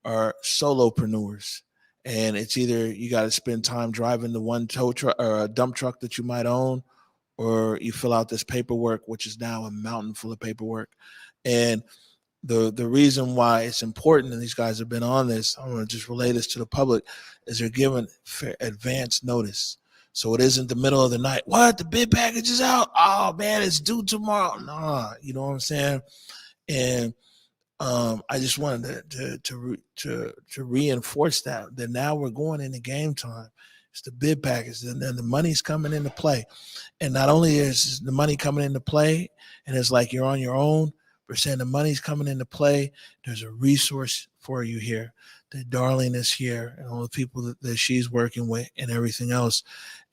are solopreneurs. and it's either you got to spend time driving the one tow truck or a dump truck that you might own, or you fill out this paperwork, which is now a mountain full of paperwork. And the reason why it's important, and these guys have been on this, I'm going to just relay this to the public, is they're given advance notice. So it isn't the middle of the night. What? The bid package is out? Oh man, it's due tomorrow. Nah, you know what I'm saying? And I just wanted to reinforce that now we're going into game time. It's the bid package, and then the money's coming into play. And not only is the money coming into play, and it's like you're on your own, we're saying the money's coming into play. There's a resource for you here. That Darlene is here, and all the people that she's working with, and everything else.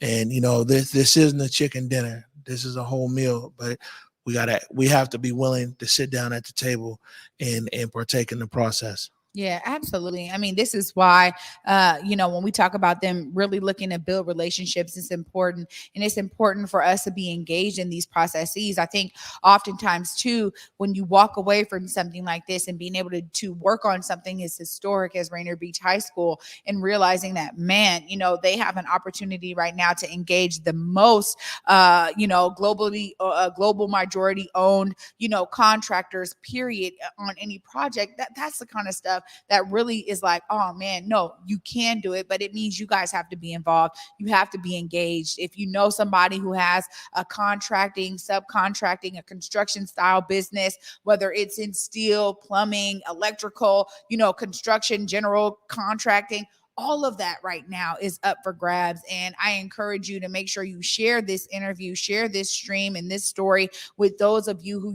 And you know, this isn't a chicken dinner. This is a whole meal, but we have to be willing to sit down at the table and partake in the process. Yeah, absolutely. I mean, this is why, when we talk about them really looking to build relationships, it's important. And it's important for us to be engaged in these processes. I think oftentimes, too, when you walk away from something like this and being able to work on something as historic as Rainier Beach High School, and realizing that, man, they have an opportunity right now to engage the most, globally, global majority owned, contractors, period, on any project. That's the kind of stuff that really is like, oh man, no, you can do it, but it means you guys have to be involved. You have to be engaged. If you know somebody who has a contracting, subcontracting, a construction style business, whether it's in steel, plumbing, electrical, construction, general contracting, all of that right now is up for grabs. And I encourage you to make sure you share this interview, share this stream and this story with those of you who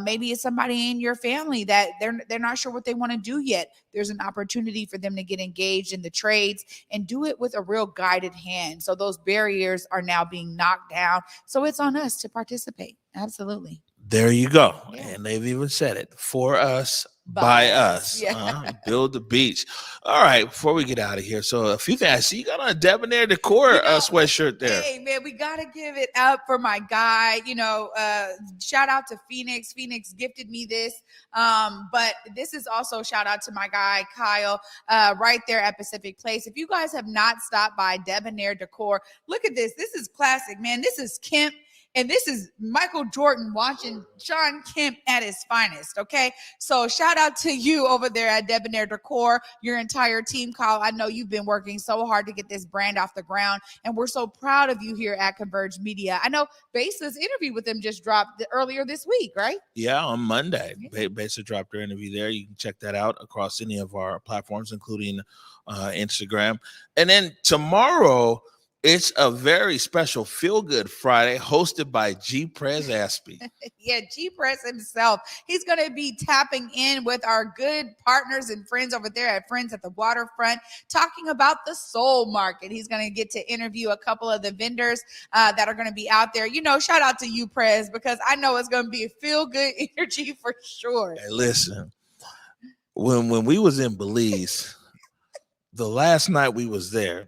maybe it's somebody in your family that they're not sure what they want to do yet. There's an opportunity for them to get engaged in the trades and do it with a real guided hand. So those barriers are now being knocked down. So it's on us to participate. Absolutely. There you go. Yeah. And they've even said it, for us, by us. Yeah. Build the beach. All right, before we get out of here, so a few things. I see you got on a Debonair Decor sweatshirt there. Hey man, we gotta give it up for my guy. Shout out to Phoenix. Phoenix gifted me this. But this is also shout out to my guy Kyle, right there at Pacific Place. If you guys have not stopped by Debonair Decor, look at this. This is classic, man. This is Kemp. And this is Michael Jordan watching Sean Kemp at his finest, okay? So shout out to you over there at Debonair Decor, your entire team, Kyle. I know you've been working so hard to get this brand off the ground, and we're so proud of you here at Converge Media. I know Basa's interview with them just dropped earlier this week, right? Yeah, on Monday. Basa dropped her interview there. You can check that out across any of our platforms, including Instagram. And then tomorrow, it's a very special Feel Good Friday hosted by G Prez Aspie. Yeah, G Prez himself. He's going to be tapping in with our good partners and friends over there at Friends at the Waterfront, talking about the soul market. He's going to get to interview a couple of the vendors that are going to be out there. Shout out to you, Prez, because I know it's going to be a feel good energy for sure. Hey, listen, when we was in Belize, the last night we was there,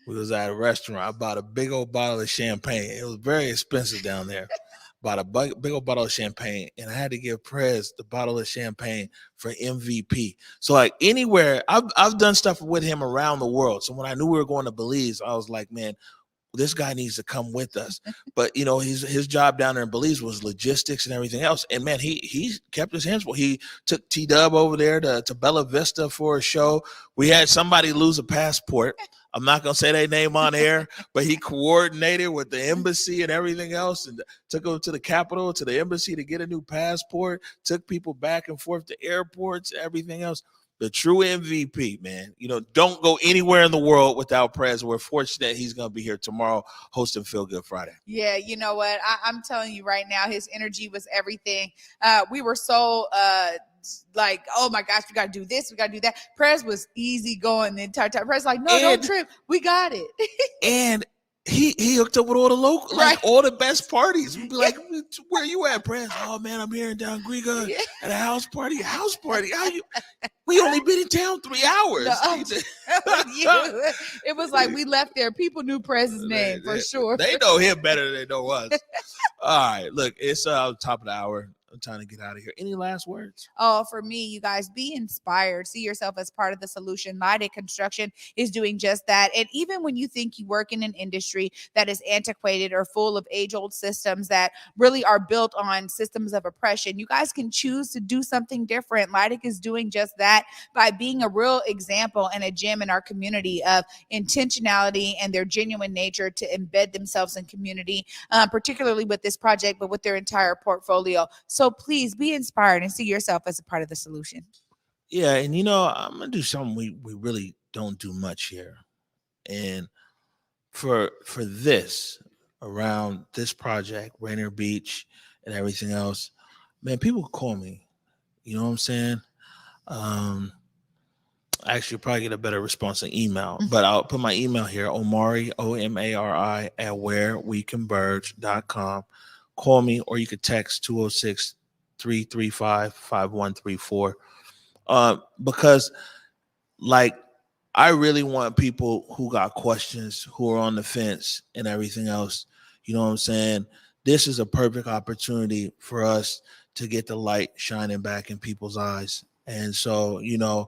we was at a restaurant. I bought a big old bottle of champagne. It was very expensive down there. Bought a big old bottle of champagne, and I had to give Prez the bottle of champagne for MVP. So like anywhere, I've done stuff with him around the world. So when I knew we were going to Belize, I was like, man, this guy needs to come with us. But his job down there in Belize was logistics and everything else. And man, he kept his hands full. He took T-Dub over there to Bella Vista for a show. We had somebody lose a passport. I'm not going to say their name on air, but he coordinated with the embassy and everything else and took them to the Capitol, to the embassy to get a new passport, took people back and forth to airports, everything else. The true MVP, man. Don't go anywhere in the world without Prez. We're fortunate he's going to be here tomorrow hosting Feel Good Friday. Yeah, you know what? I'm telling you right now, his energy was everything. We were so like, oh my gosh, we got to do this, we got to do that. Prez was easy going the entire time. Prez like, no, don't trip. We got it. And he hooked up with all the local, like all the best parties. We'd be like, where you at, Prez? Oh man, I'm here in Down Griga at a house party. House party? How you? We only been in town 3 hours. No, it was like we left there. People knew Prez's name for sure. They know him better than they know us. All right, look, it's top of the hour. time to get out of here. Any last words? Oh, for me, you guys, be inspired. See yourself as part of the solution. Lighted Construction is doing just that. And even when you think you work in an industry that is antiquated or full of age-old systems that really are built on systems of oppression, you guys can choose to do something different. Lighted is doing just that by being a real example and a gem in our community of intentionality and their genuine nature to embed themselves in community, particularly with this project, but with their entire portfolio. So please be inspired and see yourself as a part of the solution. Yeah, and you know, I'm gonna do something we really don't do much here. And for this, around this project, Rainier Beach and everything else, man, people call me. You know what I'm saying? Actually, probably get a better response in email, but I'll put my email here, Omari, OMARI, at whereweconverge.com. Call me, or you could text 206-335-5134. Because, like, I really want people who got questions, who are on the fence and everything else. You know what I'm saying? This is a perfect opportunity for us to get the light shining back in people's eyes. And so, you know,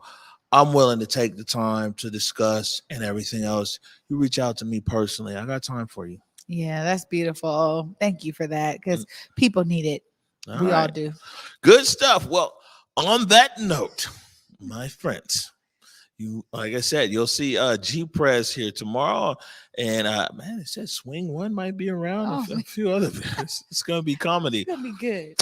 I'm willing to take the time to discuss and everything else. You reach out to me personally. I got time for you. Yeah, that's beautiful. Thank you for that, because people need it. We all do. Good stuff. Well, on that note, my friends, you, like I said, you'll see G-Press here tomorrow. And man, it says Swing One might be around. A few other things. It's going to be comedy. It's going to be good.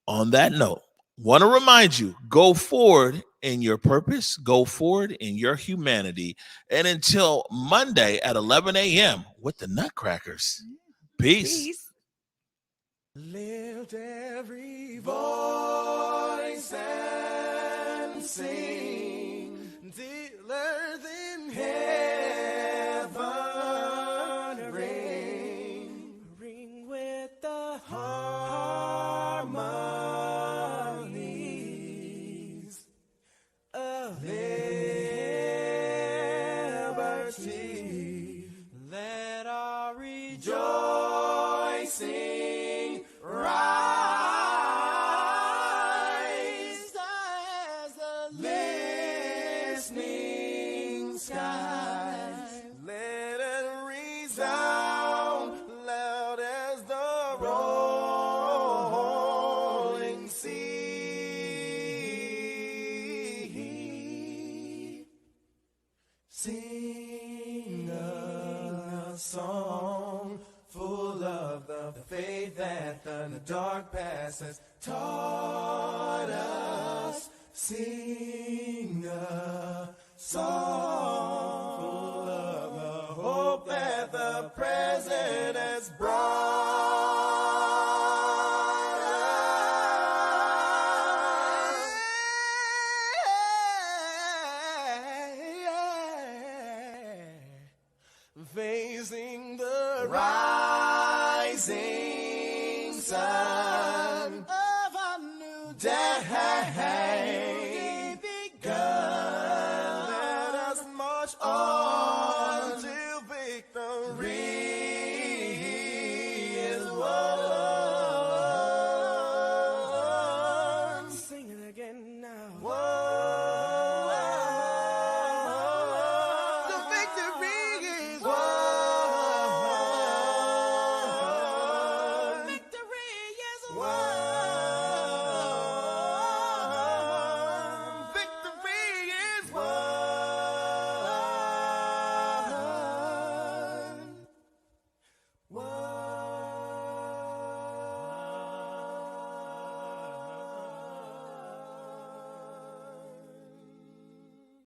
On that note, want to remind you, go forward in your purpose, go forward in your humanity. And until Monday at 11 a.m. with the Nutcrackers. Peace. Lift every voice and sing till earth in heaven ring with the harmonies of liberty. Let our rejoicing rise as the listening sky. Let it resound loud as the rolling sea. Sing a song full of the faith that the dark past has taught us. Sing a song full of the hope that the present has brought us. Facing the rising sun of a new day begun. Let us march on.